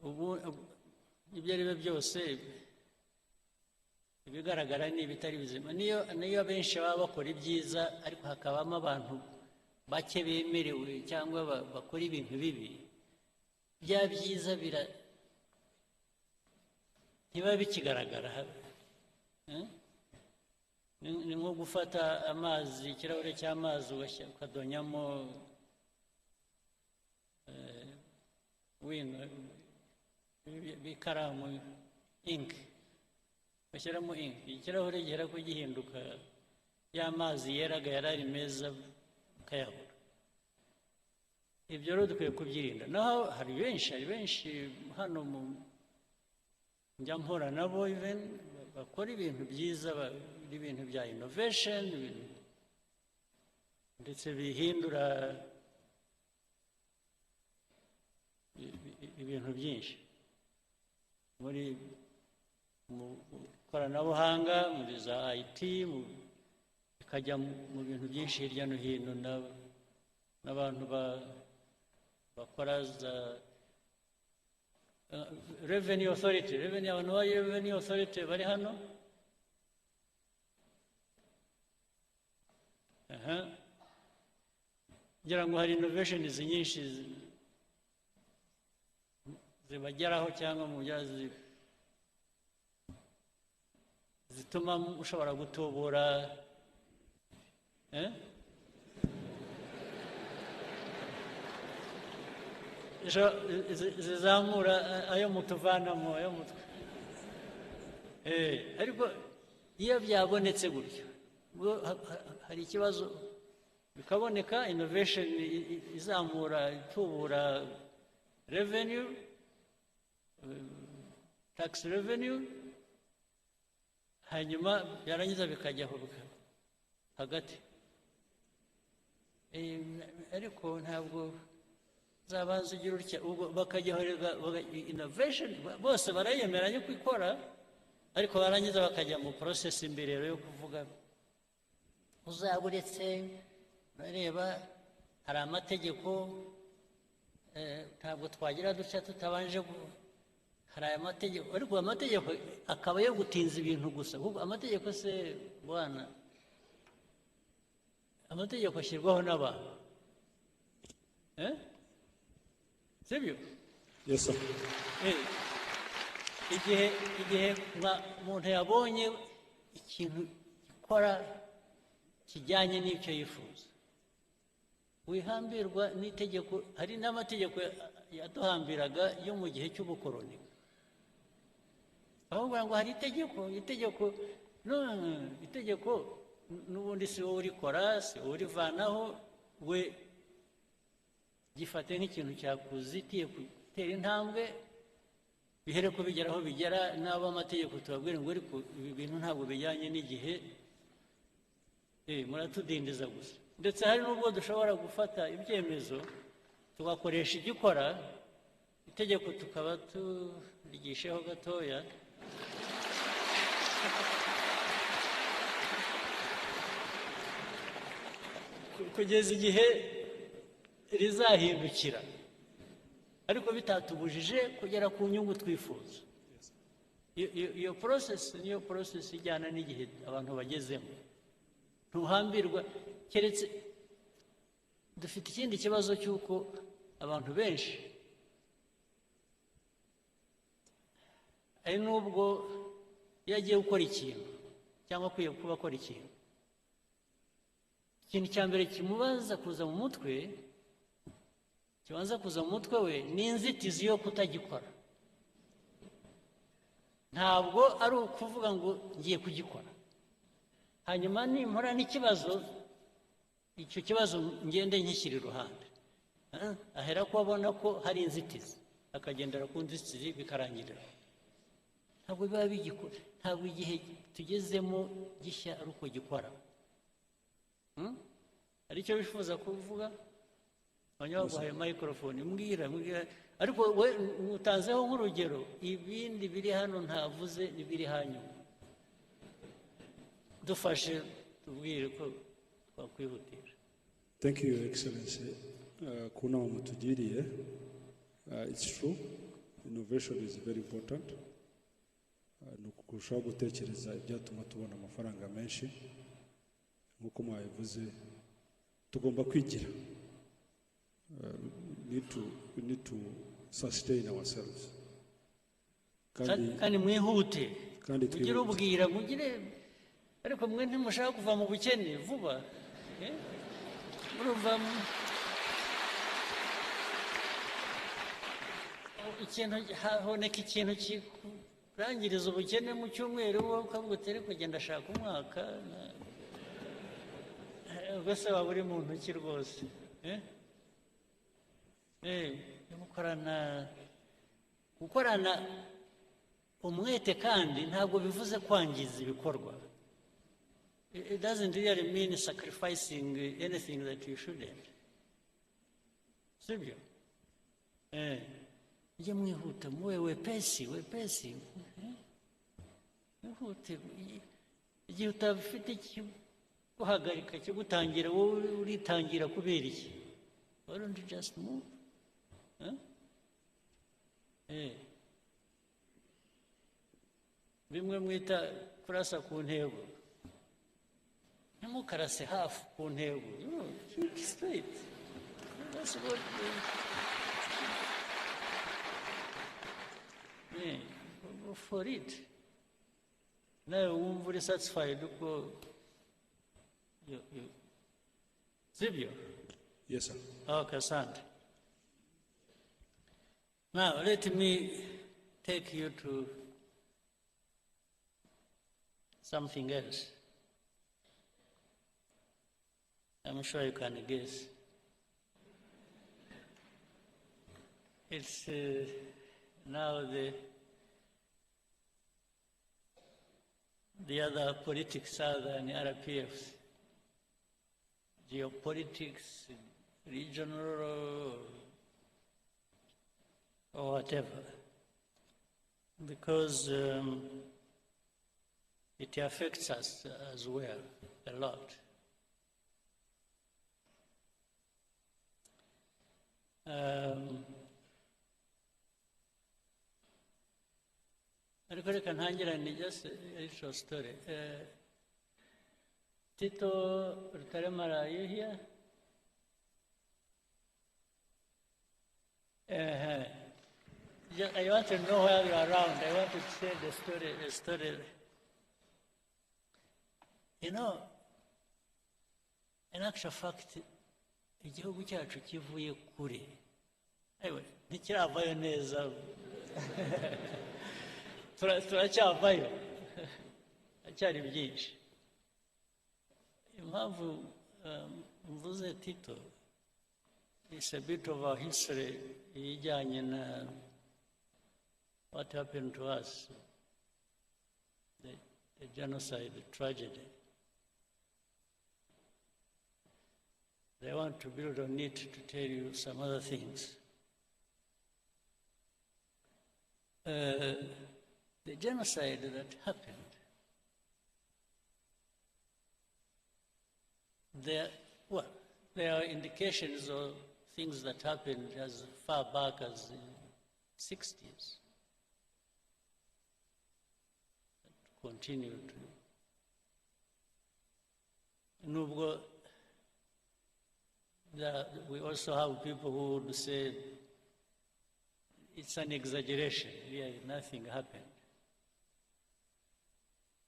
ubu ibyo ari byo byose ibigaragara ni ibitari bizima niyo benshi baba bakora ibyiza ariko hakabamo abantu bake bemerewe cyangwa bakora ibintu bibi bya byiza ntibiba bikigaragara ni nko gufata amazi ikirahure cy'amazi ukadonyamo bikaramu inki bashyiramo inki ikirahure gihera ko gihinduka y'amazi yeraga yarari meza ukayabura ibyo rero dukwiye kubyirinda naho hari benshi hano njya mpora nabo bakora ibintu byiza ibintu bya innovation ndetse bihindura ibintu byinshi mu ikoranabuhanga muri za IT bikajya mu bintu byinshi hirya no hino n'abantu bakora za revenue authority abantu ba revenue authority bari hano ngira ngo hari innovations nyinshi zibageraho cyangwa mu byazi zituma ushobora gutubura zizamura ayo mutuvanamo ayo mutwe ariko iyo byabonetse gutyo hari ikibazo bikaboneka innovation izamura itubura revenue tax revenue hanyuma byarangiza bikajyaho hagati ariko ntabwo zabanza ugira utya bakajyaho innovation bose barayemeranya ko ikora ariko barangiza bakajya mu process imbere yo kuvuga uzaburetse bareba hari amategeko ntabwo twagira dutya tutabanje hari aya mategeko ariko amategeko akaba yo gutinza ibintu gusa ahubwo amategeko se bwana amategeko ashyirwaho n'abantu sibyo yes sir igihe umuntu yabonye ikintu gikora kijyanye n'icyo yifuza wihambirwa n'itegeko hari n'amategeko yaduhambiraga yo mu gihe cy'ubukoroni ahubwo ngo hari itegeko n'ubundi si wowe urikora si wowe urivanaho we gifate nk'ikintu cyakuzitiye gutera intambwe bihere ko bigera aho bigera n'abo amategeko tubabwire ngo ariko ibi bintu ntabwo bijyanye n'igihe muratudindiza gusa ndetse hari n'ubwo dushobora gufata ibyemezo tugakoresha igikora itegeko tukaba turigisheho gatoya. Kugeza igihe rizahindukira, ariko bitatubujije kugera ku nyungu twifuza. Iyo process niyo process ijyana n'igihe abantu bagezemo. Ntuhambirwa, keretse dufite ikindi kibazo cy'uko abantu benshi ari n'ubwo iyo agiye gukora ikintu cyangwa akwiye kuba akora ikintu, ikintu cya mbere kimubanza kuza mu mutwe, kibanza kuza mu mutwe we ni inzitizi yo kutagikora. Ntabwo ari ukuvuga ngo ngiye kugikora, hanyuma nimpura n'ikibazo, icyo kibazo ngende nkishyira iruhande. Ahera ko abona ko hari inzitizi, akagendera ku nzitizi bikarangirira. Ntabwo biba bigikora, ntabwo igihe tugezemo gishya ari uko gikora. Hari icyo bifuza kuvuga? Abanyabaguhaye microphone, mbwira. Ariko we utanzeho nk'urugero, ibindi biri hano ntavuze n'ibiri hanyuma. Dufashe tubwire ko twakwihutira. Thank you, Your Excellency. Kuna mutugiriye. It's true. Innovation is very important. Nukurushaho gutekereza ibyatuma tubona amafaranga menshi. Nk'uko mwabivuze, tugomba kwigira. We need to sustain ourselves. Kandi mwihute. Mugire ubwira, mugire, ariko mwe ntimushaka kuva mu bukene vuba. Urumva ikintu, haboneka ikintu kikurangiriza ubukene mu cyumweru, wowe ukavuga uti ariko genda ashaka umwaka. Ubwose waba uri mu ntoki rwose. Gukorana umwete kandi ntabwo bivuze kwangiza ibikorwa. It doesn't really mean sacrificing anything that you shouldn't. Sibyo? Ujye mwihuta, muwe wepesi. Mwihute. Igihe utabifite guhagarika cyo gutangira, wowe uritangira kubera iki? Why don't you just move? Bimwe mwita kurasa ku ntego. Ntimukarase hafi ku ntego. Keep straight. That's what go for it. Nawe wumva uri satisfied uko Sibyo? Yes, sir. Okay, asante. Now, let me take you to something else. I'm sure you can guess. It's now the other politics other than RPFs. Geopolitics, regional, or whatever, because it affects us as well a lot. Reka ntangirane just a short story. Tito Rutaremara, are you here? I want to know where you are around. I want to share the story. You know, in actual fact, igihugu cyacu kivuye kure. Ewe, ntikiravayo neza. Turacyavayo. Acyari byinshi. Impamvu mvuze Tito, it's a bit of our history ijyanye na what happened to us, the genocide, the tragedy. They want to build on it to tell you some other things. the genocide that happened, there are indications of things that happened as far back as the 60s. That continued. Nubwo, we also have people who would say it's an exaggeration, really nothing happened.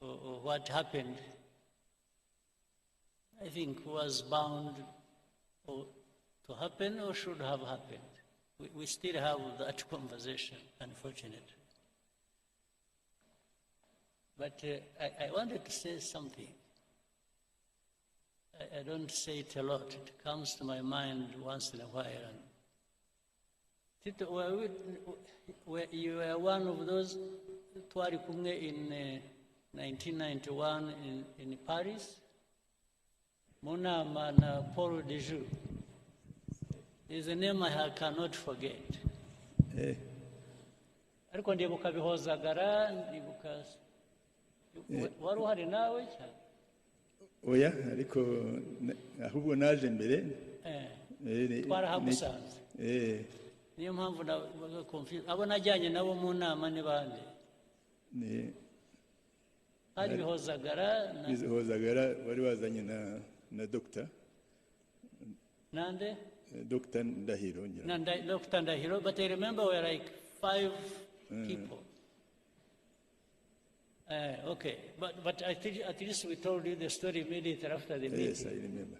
Or what happened, I think, was bound to happen or should have happened. We still have that conversation, unfortunately. But I wanted to say something. I don't say it a lot. It comes to my mind once in a while. Tito, you were one of those twari kumwe in 1991 in Paris. Munama na Paul de Joux. Is a name I cannot forget. Ariko ndibuka bihozagara, ndibuka wari uhari nawe cyane. Oya, ariko ahubwo naje mbere. Twarahamusanze. Niyo mpamvu nabaga confused. Abo najyanye nabo mu nama ni bande? Hari bihozagara wari wazanye na doctor. Nande? Dr. Ndahiro. Dr. Ndahiro, but I remember we were like 5 people. Okay, but at least we told you the story immediately after the meeting. Yes, I remember.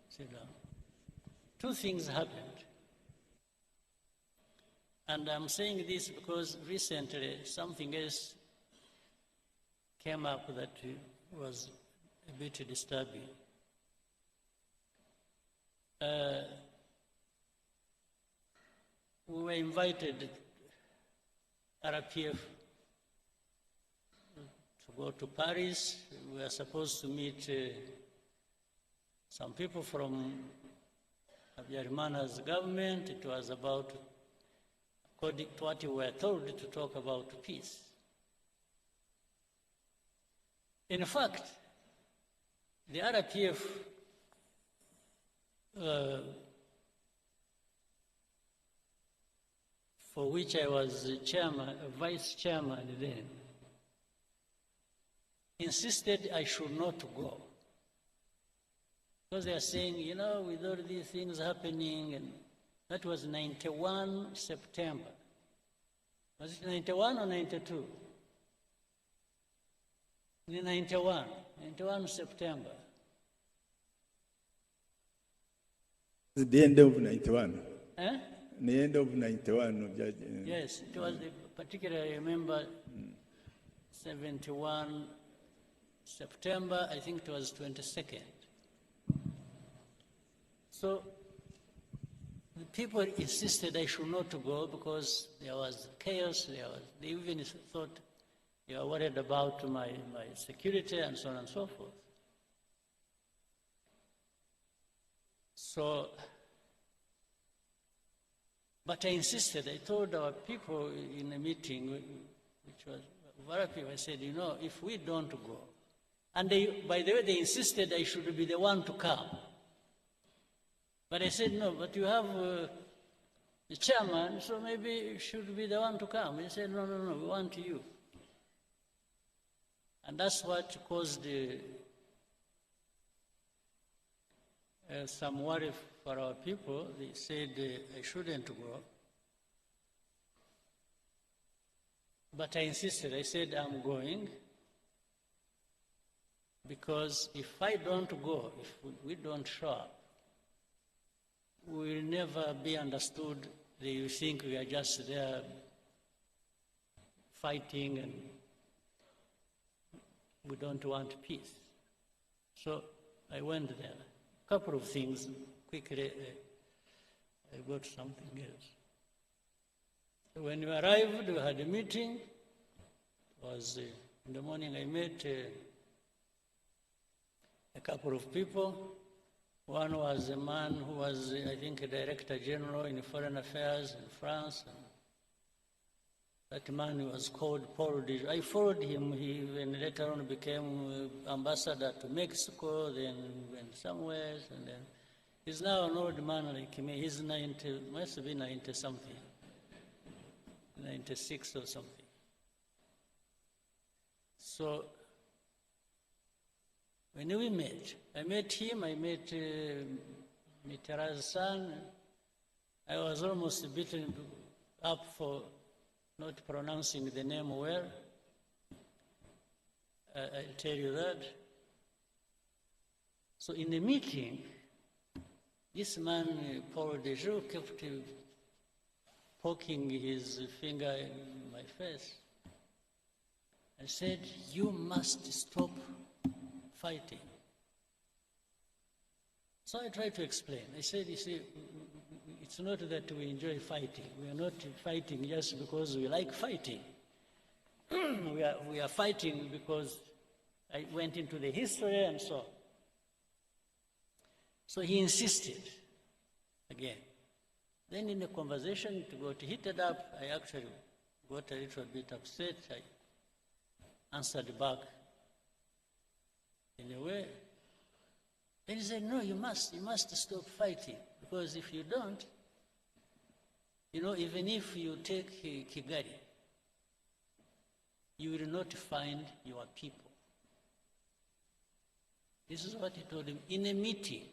Sit down. 2 things happened. And I'm saying this because recently something else came up that was a bit disturbing. We were invited, RPF, to go to Paris. We were supposed to meet some people from Habyarimana's government. It was about, according to what we were told, to talk about peace. In fact, the RPF for which I was chairman, vice chairman then, insisted I should not go. Because they are saying, you know, with all these things happening, and that was 91 September. Was it 91 or 92? 91 September. The end of 91. Eh? The end of 91. Yes, it was particularly, I remember, 71 September, I think it was 22nd. So the people insisted I should not go because there was chaos, they even thought they were worried about my security and so on and so forth. So, but I insisted, I told our people in a meeting, which was very people, I said, you know, if we don't go, and they, by the way, they insisted I should be the one to come. But I said, no, but you have the chairman, so maybe you should be the one to come. They said, no, we want you. And that's what caused some worry for our people. They said I shouldn't go. But I insisted. I said, I'm going. Because if I don't go, if we don't show up, we will never be understood. They think we are just there fighting and we don't want peace. So I went there. A couple of things, quickly, I got something else. When we arrived, we had a meeting. It was in the morning. I met a couple of people. One was a man who was, I think, a Director General in Foreign Affairs in France. That man was called Paul. I followed him. He when later on became ambassador to Mexico, then went somewhere, and then he's now an old man like me. He's 90, must be 90 something, 96 or something. So when we met, I met him, I met Mitterrand's son. I was almost beaten up for not pronouncing the name well. I'll tell you that. So in the meeting, this man, Paul Dejoux, kept poking his finger in my face. I said, you must stop fighting. So I tried to explain. I said, you see, it's not that we enjoy fighting. We are not fighting just because we like fighting. we are fighting because I went into the history and so on. So he insisted again. Then in the conversation, it got heated up. I actually got a little bit upset. I answered back in a way. Then he said, no, you must stop fighting, because if you don't, you know, even if you take Kigali, you will not find your people. This is what he told him in a meeting.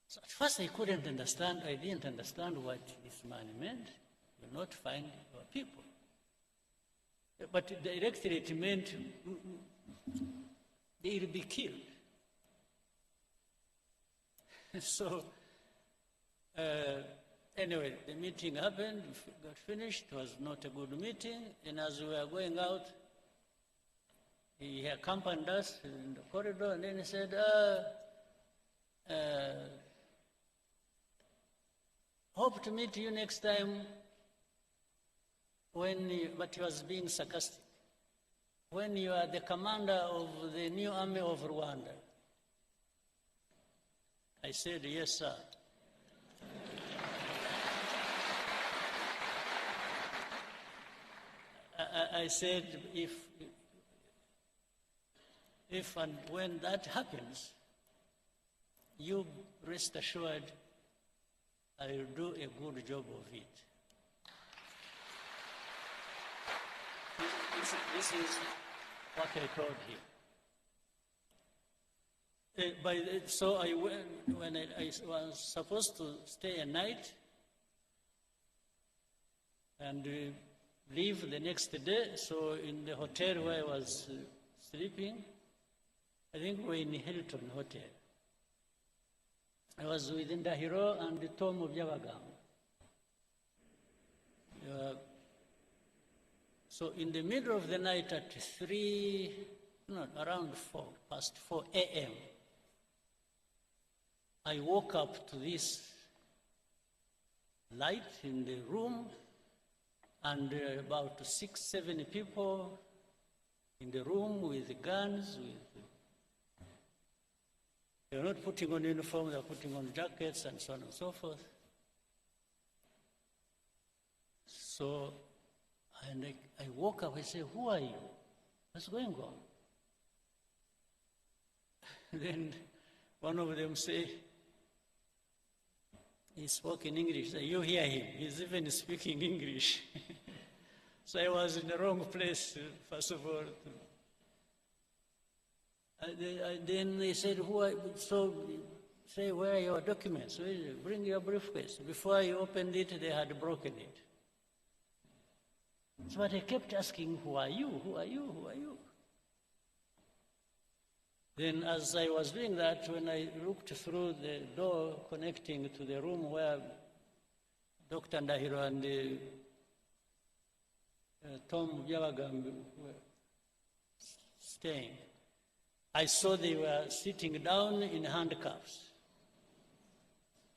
So at first I couldn't understand, I didn't understand what this man meant. You will not find your people. But directly it meant they will be killed. So anyway, the meeting happened, got finished. It was not a good meeting. And as we were going out, he accompanied us in the corridor, and then he said, hope to meet you next time but he was being sarcastic, when you are the commander of the new army of Rwanda. I said, yes, sir. I said, if and when that happens, you rest assured I will do a good job of it. This is what I told him. So I went, when I was supposed to stay a night and leave the next day, so in the hotel where I was sleeping, I think we were in Hilton Hotel. I was with Ndahiro and Tom Byabagamba. So in the middle of the night at around 4 a.m., I woke up to this light in the room, and about 6, 7 people in the room with guns. They're not putting on uniform, they're putting on jackets and so on and so forth. So, and I woke up, I said, who are you? What's going on? Then one of them said, he spoke in English. You hear him, he's even speaking English. So I was in the wrong place, first of all. Then they said, so say, where are your documents? So bring your briefcase. Before I opened it, they had broken it. So I kept asking, who are you? Who are you? Who are you? Then as I was doing that, when I looked through the door connecting to the room where Dr. Ndahiro and Tom Byabagamba were staying, I saw they were sitting down in handcuffs.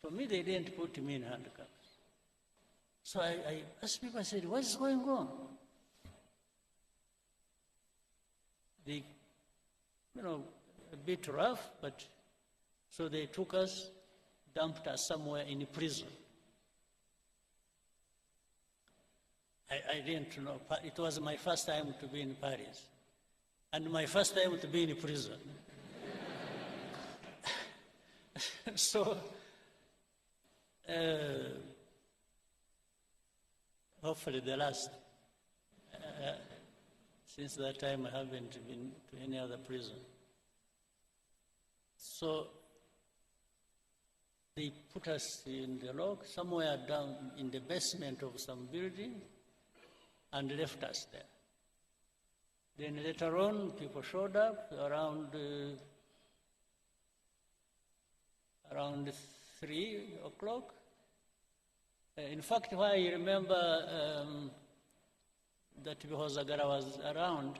For me, they didn't put me in handcuffs. So I asked people, I said, what is going on? They, a bit rough, but so they took us, dumped us somewhere in prison. I didn't know. It was my first time to be in Paris, and my first time to be in prison. So, hopefully the last. Since that time, I haven't been to any other prison. So, they put us in the log, somewhere down in the basement of some building, and left us there. Then later on, people showed up around 3 o'clock. In fact, why I remember that because Agara was around,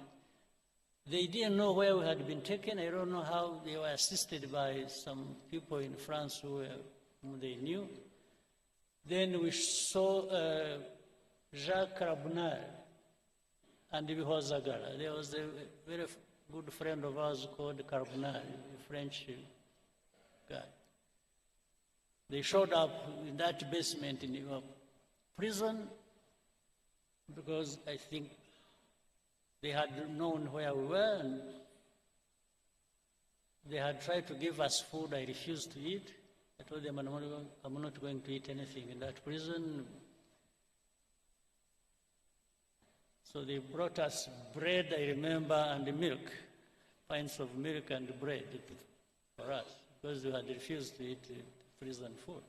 they didn't know where we had been taken. I don't know how. They were assisted by some people in France whom they knew. Then we saw Jacques Rabunal and because Agara. There was a very good friend of ours called Carbonal, a French guy. They showed up in that basement in our prison because I think they had known where we were, and they had tried to give us food. I refused to eat. I told them I'm not going to eat anything in that prison. So they brought us bread, I remember, and milk, pints of milk and bread for us, because we had refused to eat prison food.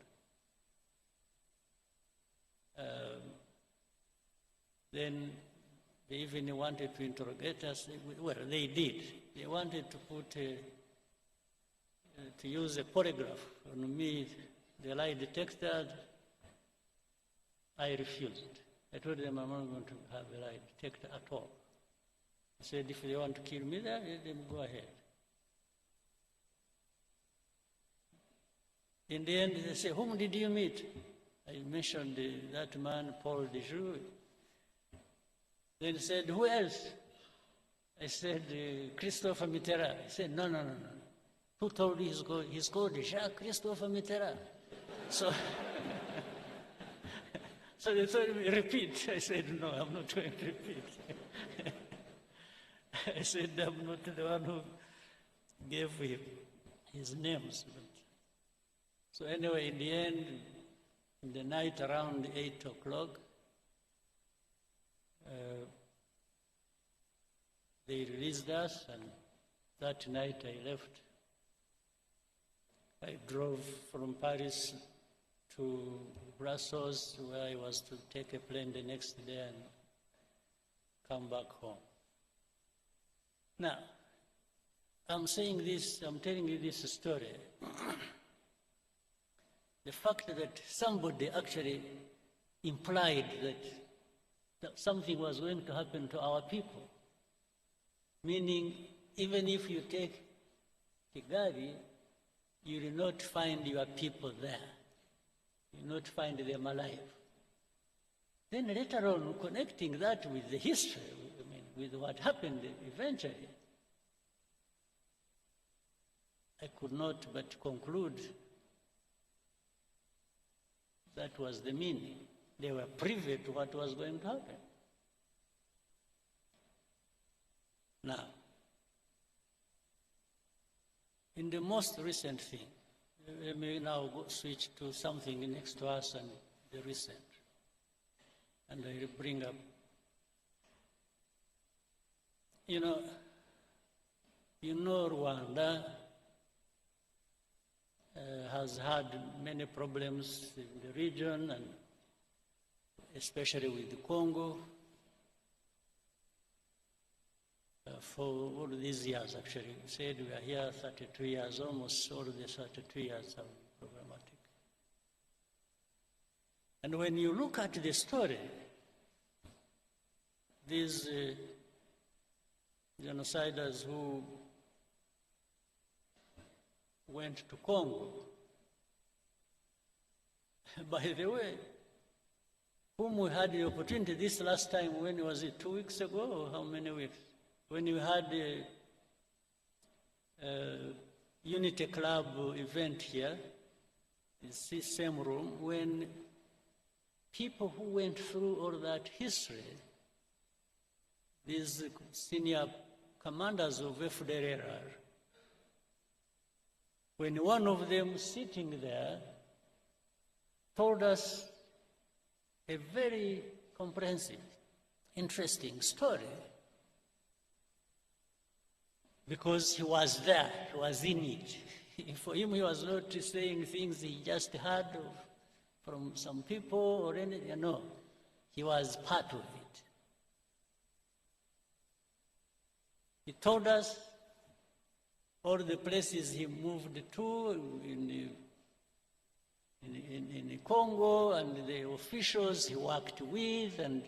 Then they even wanted to interrogate us. Well, they did. They wanted to put to use a polygraph on me, the lie detector. I refused. I told them I'm not going to have a lie detector at all. I said, if they want to kill me there, then go ahead. In the end, they said, whom did you meet? I mentioned that man, Paul Dejoux. Then he said, who else? I said, Christopher Mitterrand. He said, no. Who told you he's called Jacques Christopher Mitterrand? So, so they told me, repeat. I said, no, I'm not going to repeat. I said, I'm not the one who gave him his names. So anyway, in the end, in the night around 8 o'clock, they released us, and that night I left. I drove from Paris to Brussels, where I was to take a plane the next day and come back home. Now, I'm saying this, I'm telling you this story. The fact that somebody actually implied that something was going to happen to our people, meaning even if you take Kigali, you will not find your people there. You will not find them alive. Then later on, connecting that with the history, I mean, with what happened eventually, I could not but conclude that was the meaning. They were privy to what was going to happen. Now, in the most recent thing, let me now switch to something next to us and the recent. And I will bring up, you know Rwanda has had many problems in the region, and especially with the Congo. For all these years, actually, we said we are here 32 years, almost all the 32 years are problematic. And when you look at the story, these genociders who went to Congo, by the way, whom we had the opportunity this last time, when was it, 2 weeks ago, or how many weeks? When we had a Unity Club event here, in this same room, when people who went through all that history, these senior commanders of FPR, when one of them sitting there told us a very comprehensive, interesting story, because he was there, he was in it. For him, he was not saying things he just heard from some people or anything. No, he was part of it. He told us all the places he moved to in Congo, and the officials he worked with, and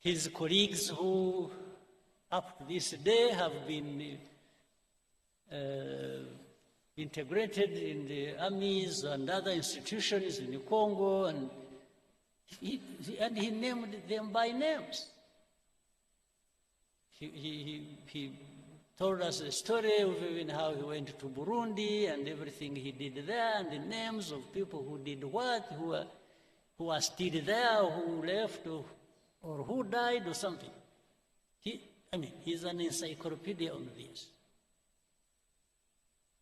his colleagues who up to this day have been integrated in the armies and other institutions in Congo, and he named them by names. He told us a story of even how he went to Burundi and everything he did there, and the names of people who did what, who are still there, who left, or who died, or something. He's an encyclopedia on this.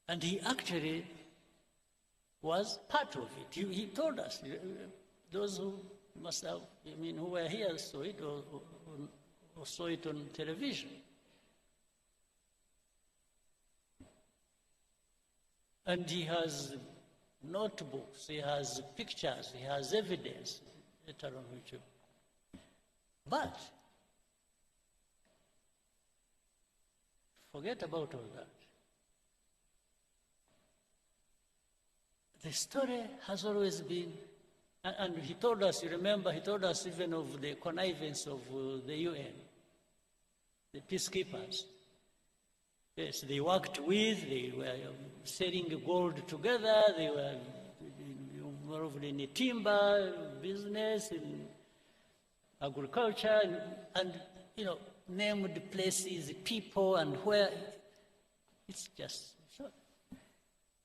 And he actually was part of it. He told us, those who must have, who were here saw it, or saw it on television. And he has notebooks, he has pictures, he has evidence, later on which. But forget about all that. The story has always been, and he told us, you remember, he told us even of the connivance of the UN, the peacekeepers. Yes, they worked with, they were selling gold together, they were involved in the timber business, in agriculture, and named places, people, and where. It's just so.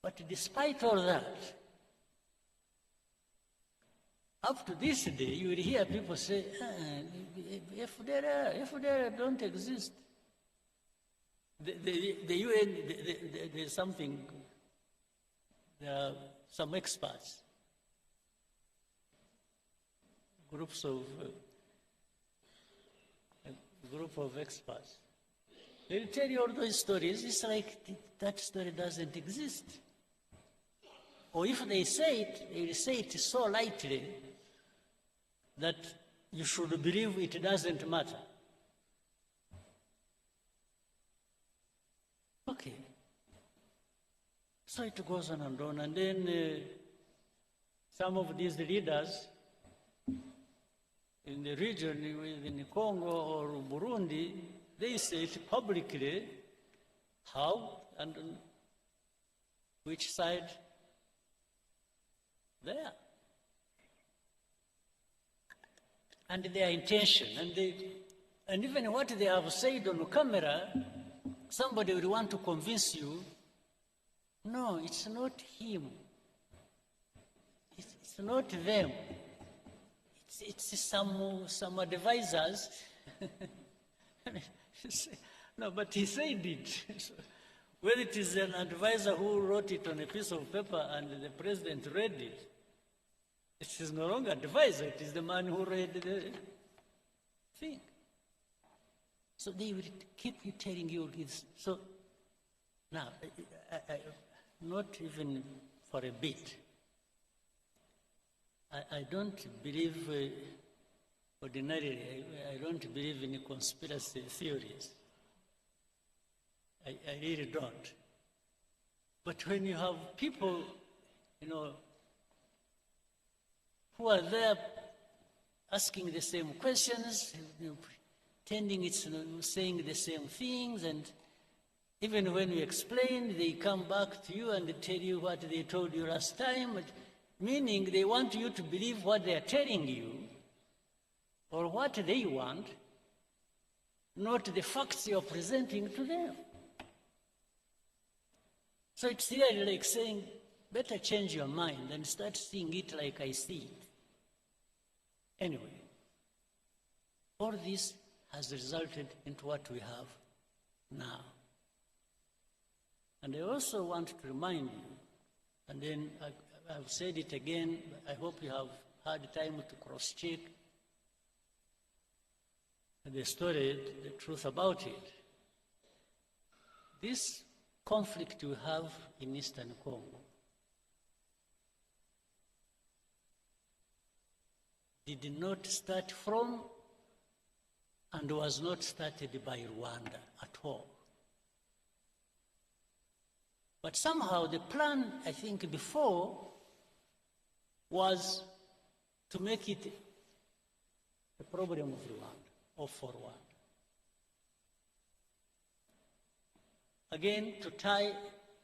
But despite all that, up to this day, you will hear people say, FPR don't exist. The UN, there's something, there are some experts, a group of experts. They'll tell you all those stories. It's like that story doesn't exist. Or if they say it, they say it so lightly that you should believe it doesn't matter. Okay. So it goes on, and then some of these leaders in the region, in Congo or Burundi, they say it publicly how and on which side they are. And their intention, and even what they have said on camera, somebody will want to convince you, no, it's not him. It's not them. It's some advisors. No, but he said it. Whether it is an advisor who wrote it on a piece of paper and the president read it, it is no longer advisor, it is the man who read the thing. So they will keep you telling you this. So now, not even for a bit, I don't believe, ordinarily, I don't believe in conspiracy theories. I really don't. But when you have people, who are there asking the same questions, pretending it's saying the same things, and even when you explain, they come back to you and they tell you what they told you last time, meaning they want you to believe what they are telling you, or what they want, not the facts you are presenting to them. So it's really like saying, better change your mind and start seeing it like I see it. Anyway, all this has resulted into what we have now. And I also want to remind you, and then I've said it again, I hope you have had time to cross-check the story, the truth about it. This conflict we have in Eastern Congo did not start from and was not started by Rwanda at all. But somehow the plan, I think, before was to make it a problem of Rwanda or for Rwanda. Again, to tie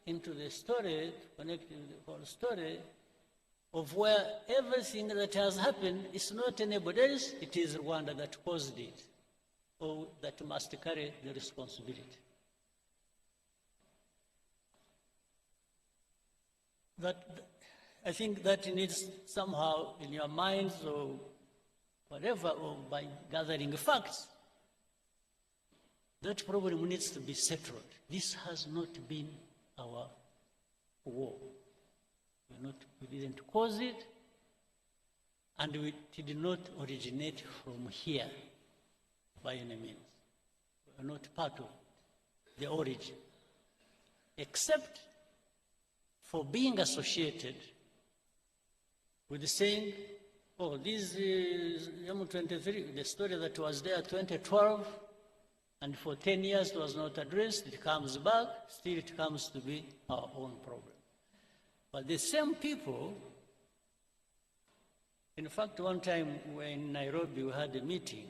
into the story, connecting the whole story of where everything that has happened is not anybody else, it is Rwanda that caused it, or that must carry the responsibility. I think that needs somehow in your minds or whatever, or by gathering facts, that problem needs to be settled. This has not been our war. We didn't cause it, and it did not originate from here by any means. We are not part of the origin, except for being associated with the saying, oh, this is M23, the story that was there 2012, and for 10 years it was not addressed, it comes back, still it comes to be our own problem. But the same people, in fact, one time when in Nairobi we had a meeting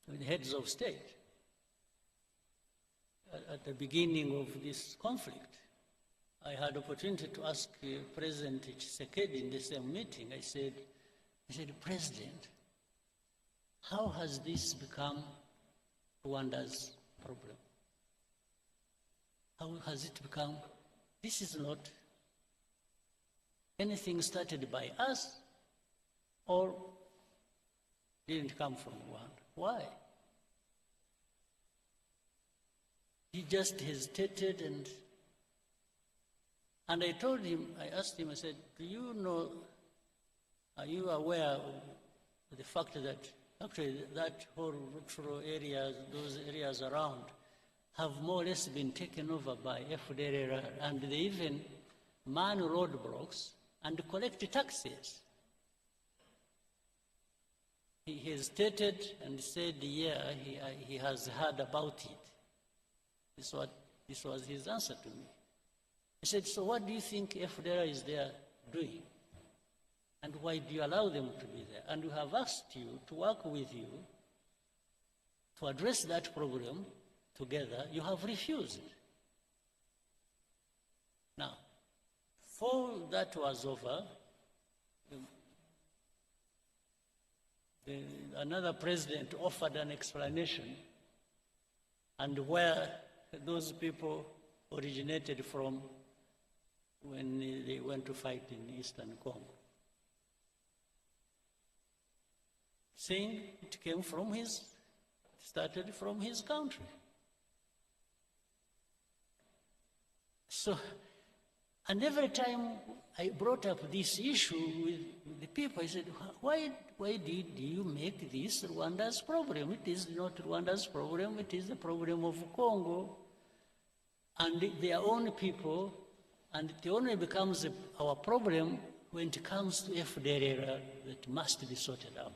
with heads of state at the beginning of this conflict. I had opportunity to ask President Tshisekedi in the same meeting. I said, President, how has this become Rwanda's problem? How has it become? This is not anything started by us or didn't come from Rwanda. Why? He just hesitated, and I told him, I asked him, I said, do you know, are you aware of the fact that actually that whole rural areas, those areas around, have more or less been taken over by FPR, and they even man roadblocks and collect taxes? He hesitated and said, yeah, he has heard about it. This was his answer to me. I said, so what do you think FPR is there doing? And why do you allow them to be there? And we have asked you to work with you to address that problem together. You have refused. Now, before that was over, another president offered an explanation, and where those people originated from when they went to fight in Eastern Congo, saying it came from started from his country. So, and every time I brought up this issue with the people, I said, why did you make this Rwanda's problem? It is not Rwanda's problem, it is the problem of Congo and their own people, and it only becomes our problem when it comes to FPR that must be sorted out.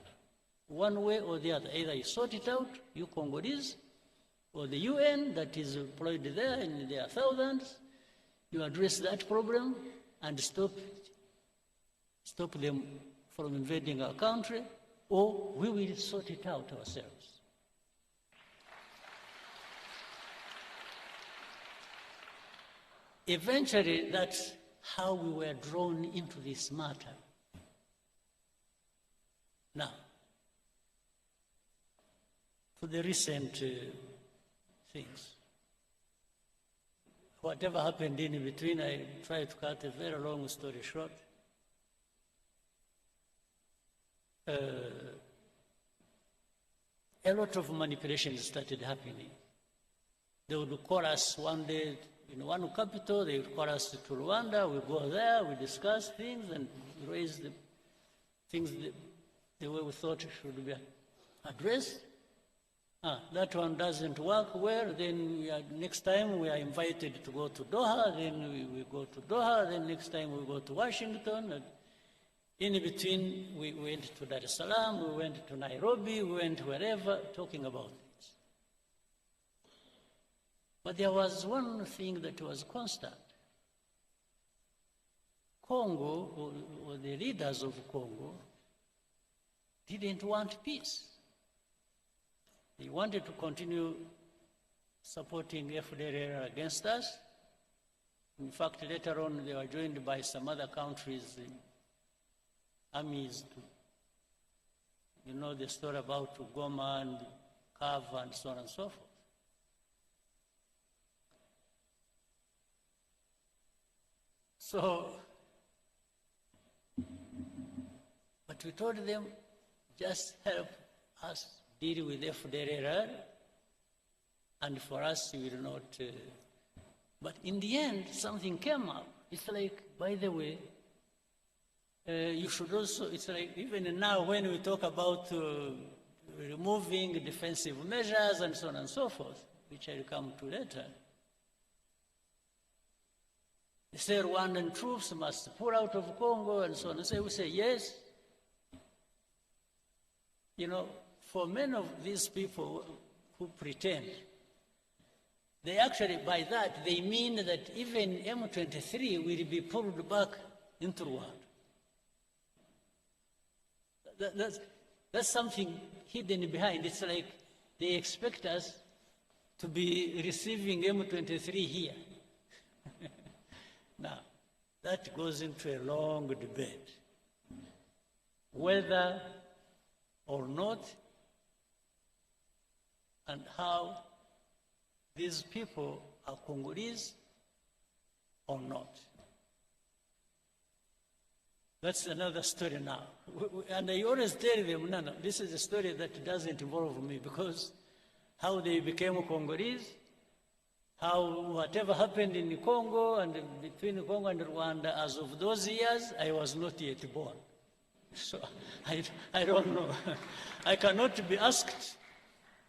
One way or the other, either you sort it out, you Congolese, or the UN that is employed there in their thousands, you address that problem and stop them from invading our country, or we will sort it out ourselves. Eventually, that's how we were drawn into this matter. Now, for the recent things, whatever happened in between, I try to cut a very long story short. a lot of manipulations started happening. They would call us one day in one capital, they would call us to Rwanda, we go there, we discuss things and raise the things the way we thought should be addressed. That one doesn't work well, then next time we are invited to go to Doha, then we go to Doha, then next time we go to Washington. And in between, we went to Dar es Salaam, we went to Nairobi, we went wherever, talking about this. But there was one thing that was constant. Congo, or the leaders of Congo, didn't want peace. They wanted to continue supporting FPR against us. In fact, later on, they were joined by some other countries' armies. You know the story about Goma and Kava and so on and so forth. So, but we told them, just help us deal with FPR, and for us, we will not. But in the end, something came up. It's like, by the way, you should also, it's like, even now when we talk about removing defensive measures and so on and so forth, which I'll come to later, they say Rwandan troops must pull out of Congo and so on. And so we say, yes. You know, for many of these people who pretend, they actually, by that, they mean that even M23 will be pulled back into Rwanda. That's something hidden behind. It's like they expect us to be receiving M23 here. Now, that goes into a long debate. Whether or not, and how these people are Congolese or not. That's another story now. And I always tell them, no, this is a story that doesn't involve me, because how they became Congolese, how whatever happened in Congo and between Congo and Rwanda, as of those years, I was not yet born. So I don't know. I cannot be asked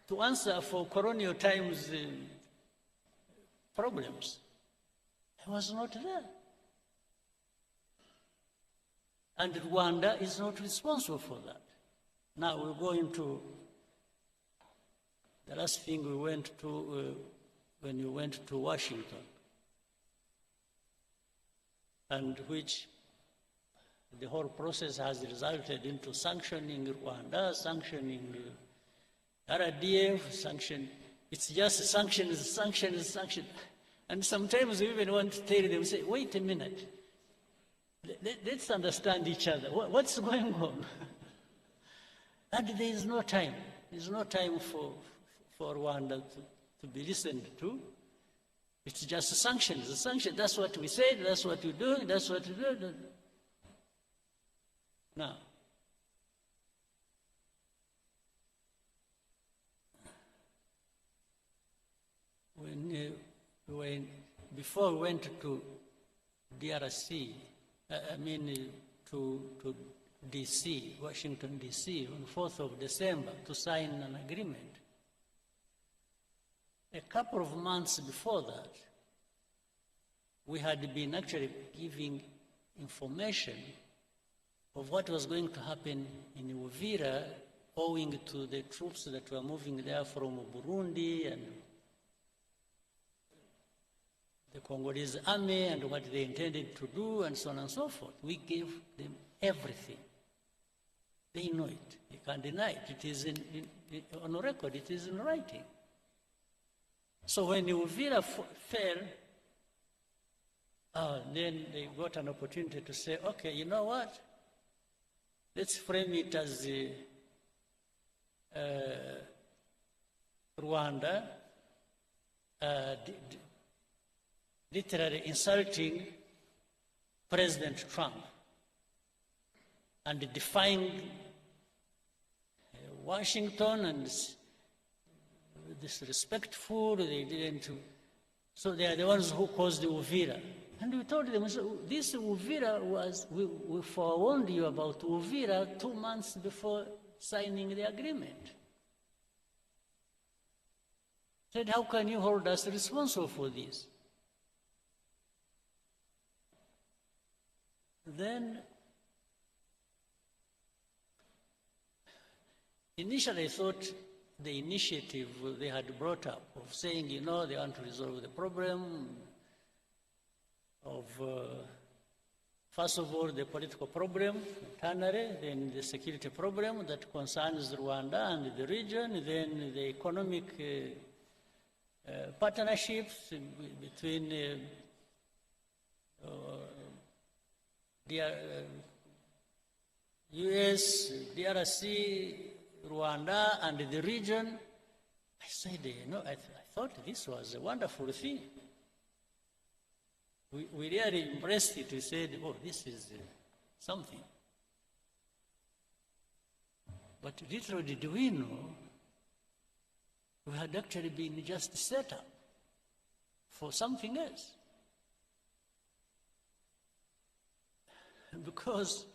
to answer for colonial times problems. I was not there. And Rwanda is not responsible for that. Now we'll go into the last thing we went to when you went to Washington, and which the whole process has resulted into sanctioning Rwanda, sanctioning RDF, sanction. It's just sanctions, sanctions, sanctions. And sometimes we even want to tell them, say, wait a minute. Let's understand each other. What's going on? And there is no time. There's no time for Rwanda to be listened to. It's just sanctions. The sanctions, that's what we said, that's what we do, that's what we do. Now, before we went to DRC, to DC, Washington, DC, on 4th of December to sign an agreement. A couple of months before that, we had been actually giving information of what was going to happen in Uvira, owing to the troops that were moving there from Burundi and the Congolese army and what they intended to do and so on and so forth. We gave them everything. They know it. They can't deny it. It is on record. It is in writing. So when Uvira fell, then they got an opportunity to say, okay, you know what? Let's frame it as Rwanda literally insulting President Trump and defying Washington and disrespectful, they didn't, so they are the ones who caused the Uvira. And we told them, so this Uvira was, we forewarned you about Uvira 2 months before signing the agreement. Said, how can you hold us responsible for this? Then, initially I thought the initiative they had brought up of saying, you know, they want to resolve the problem of, first of all, the political problem, internally, then the security problem that concerns Rwanda and the region, then the economic partnerships between US, DRC, Rwanda, and the region. I said, you know, I thought this was a wonderful thing. We really embraced it. We said, oh, this is something. But little did we know, we had actually been just set up for something else. Because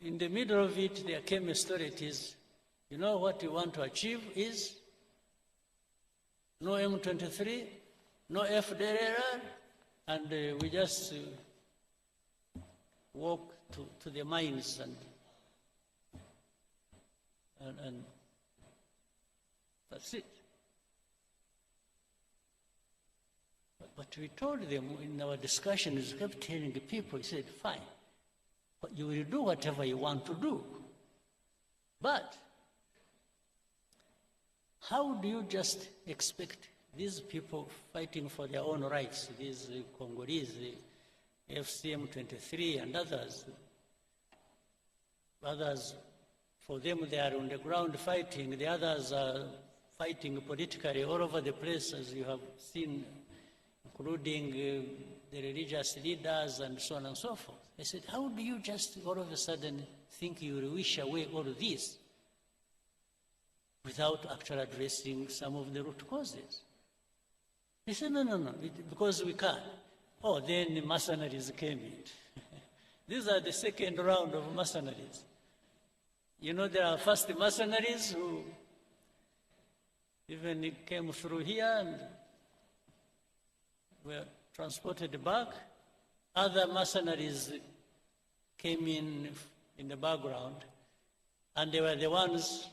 in the middle of it, there came a story. It is, you know, what we want to achieve is no M23, no FPR, and we just walk to the mines and that's it. But we told them in our discussions, we kept telling the people, we said, fine, but you will do whatever you want to do. But how do you just expect these people fighting for their own rights, these Congolese, the FCM23 and others, for them they are on the ground fighting, the others are fighting politically all over the place, as you have seen, including the religious leaders and so on and so forth. I said, how do you just all of a sudden think you will wish away all of this without actually addressing some of the root causes? They said, no, because we can't. Oh, then the mercenaries came in. These are the second round of mercenaries. You know, there are first mercenaries who even came through here and were transported back. Other mercenaries came in the background, and they were the ones,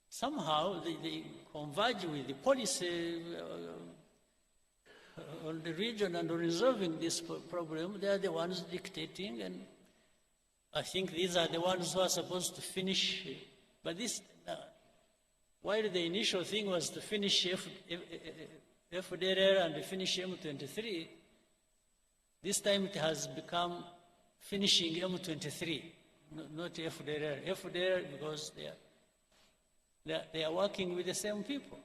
somehow they converge with the policy on the region and on resolving this problem. They are the ones dictating, and I think these are the ones who are supposed to finish. But this, while the initial thing was to finish FDR and finish M23, this time it has become finishing M23, not FDR. FDR because they are working with the same people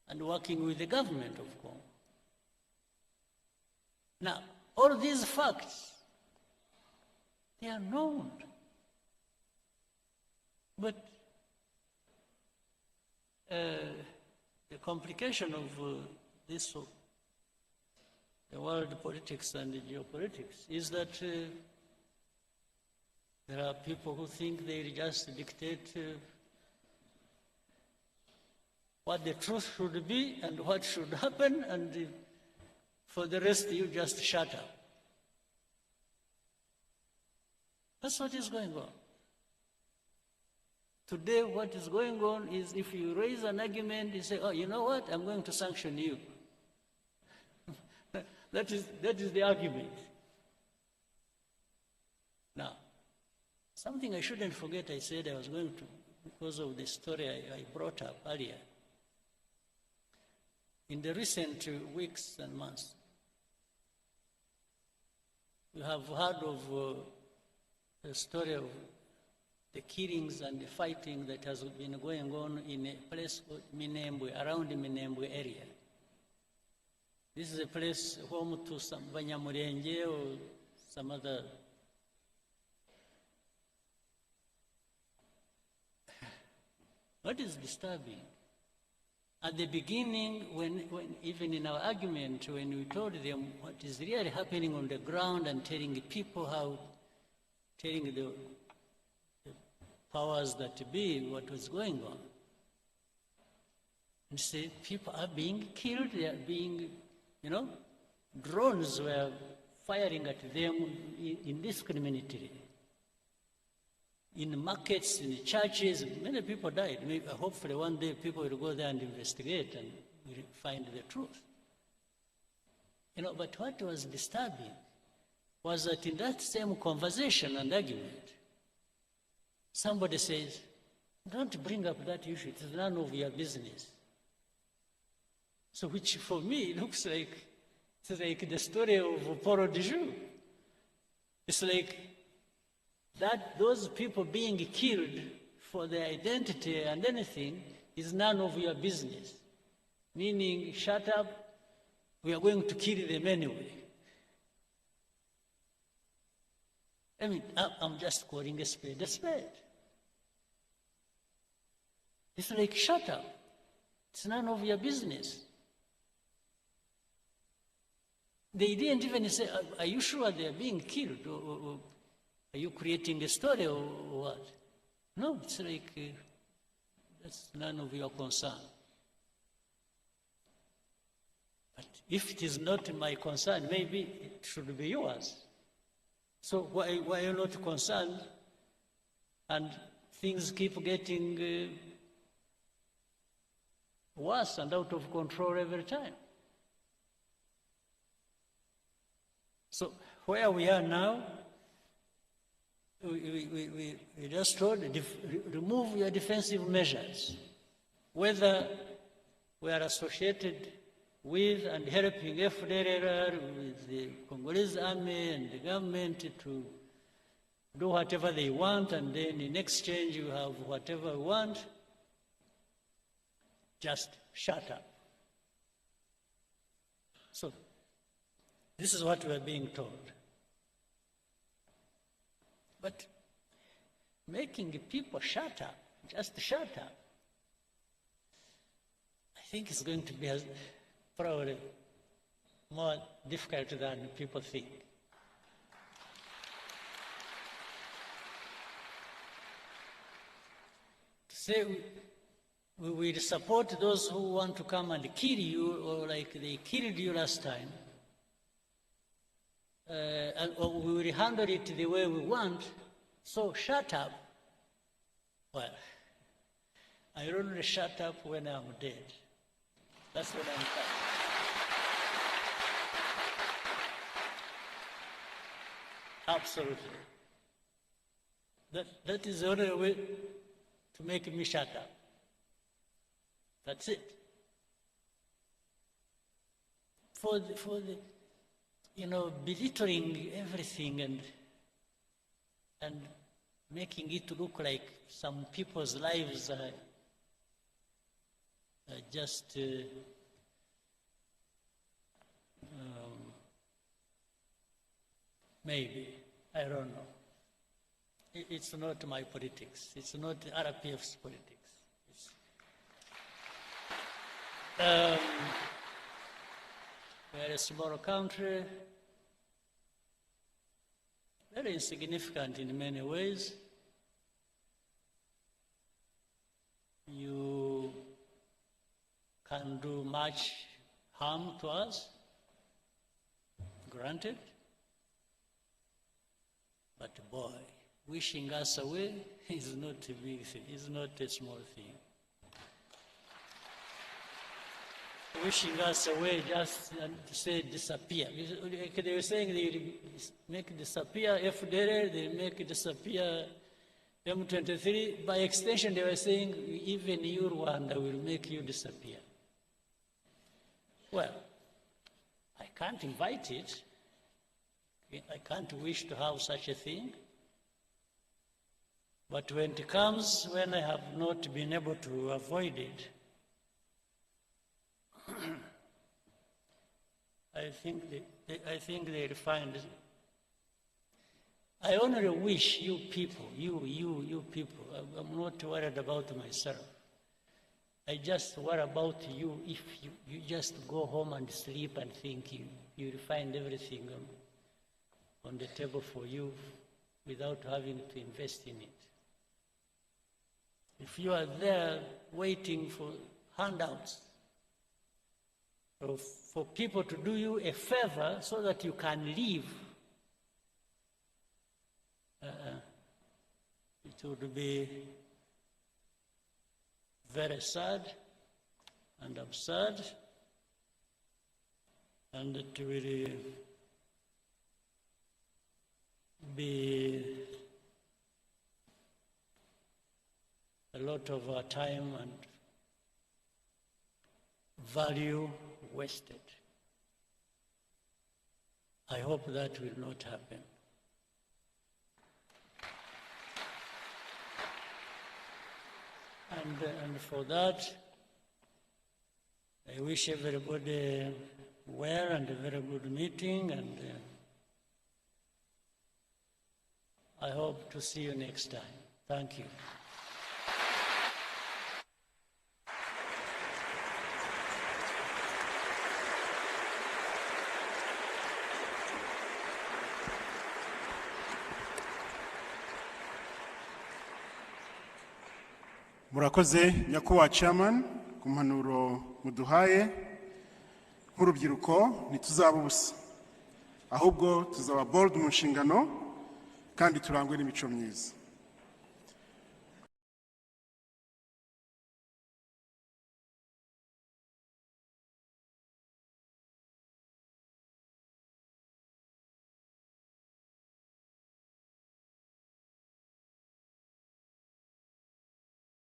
and working with the government of Congo. Now, all these facts, they are known. But the complication of this, the world politics and the geopolitics, is that there are people who think they just dictate what the truth should be and what should happen, and for the rest you just shut up. That's what is going on. Today what is going on is if you raise an argument, you say, oh, you know what, I'm going to sanction you. That is the argument. Now, something I shouldn't forget, I said I was going to, because of the story I brought up earlier. In the recent weeks and months, we have heard of the story of the killings and the fighting that has been going on in a place called Minembwe, around the Minembwe area. This is a place home to some Banyamulenge or some other What is disturbing? At the beginning, when even in our argument, when we told them what is really happening on the ground and telling the people how, telling the powers that be what was going on, and say people are being killed, they are being, drones were firing at them indiscriminately. In markets, in churches, many people died. Maybe, hopefully one day people will go there and investigate and will find the truth. But what was disturbing was that in that same conversation and argument, somebody says, don't bring up that issue, it is none of your business. So which for me looks like, it's like the story of Paul de Joux. It's like that those people being killed for their identity and anything is none of your business. Meaning, shut up, we are going to kill them anyway. I mean, I'm just calling a spade a spade. It's like, shut up, it's none of your business. They didn't even say, are you sure they are being killed? Or are you creating a story or what? No, it's like, that's none of your concern. But if it is not my concern, maybe it should be yours. So why are you not concerned? And things keep getting worse and out of control every time. So where we are now, we just told, remove your defensive measures. Whether we are associated with and helping FPR, with the Congolese army and the government to do whatever they want, and then in exchange you have whatever you want, just shut up. So this is what we are being told. But making people shut up, just shut up, I think it's going to be probably more difficult than people think. To say we will support those who want to come and kill you, or like they killed you last time, or we will handle it the way we want, so shut up. Well, I only shut up when I'm dead. That's when I'm done. Absolutely. That is the only way to make me shut up. That's it. For the belittling everything and making it look like some people's lives are just maybe, I don't know. It's not my politics. It's not RPF's politics. We're a small country, very insignificant in many ways. You can do much harm to us, granted, but boy, wishing us away is not a big thing, it's not a small thing. Wishing us away just to say disappear. They were saying they will make disappear FPR, they make disappear M23. By extension, they were saying even you, Rwanda, will make you disappear. Well, I can't invite it. I can't wish to have such a thing. But when it comes, when I have not been able to avoid it, I think they'll find it. I only wish you people, you people, I'm not worried about myself. I just worry about you if you just go home and sleep and think you'll find everything on the table for you without having to invest in it. If you are there waiting for handouts, for people to do you a favor so that you can leave, it would be very sad and absurd, and it will be a lot of our time and value wasted. I hope that will not happen. And for that, I wish everybody well and a very good meeting, and I hope to see you next time. Thank you. Murakoze nyakubahwa chairman ku mpanuro muduhaye. Nk'urubyiruko ntituzaba ubusa, ahubwo tuzaba bold mu nshingano kandi turangwe n'imico myiza.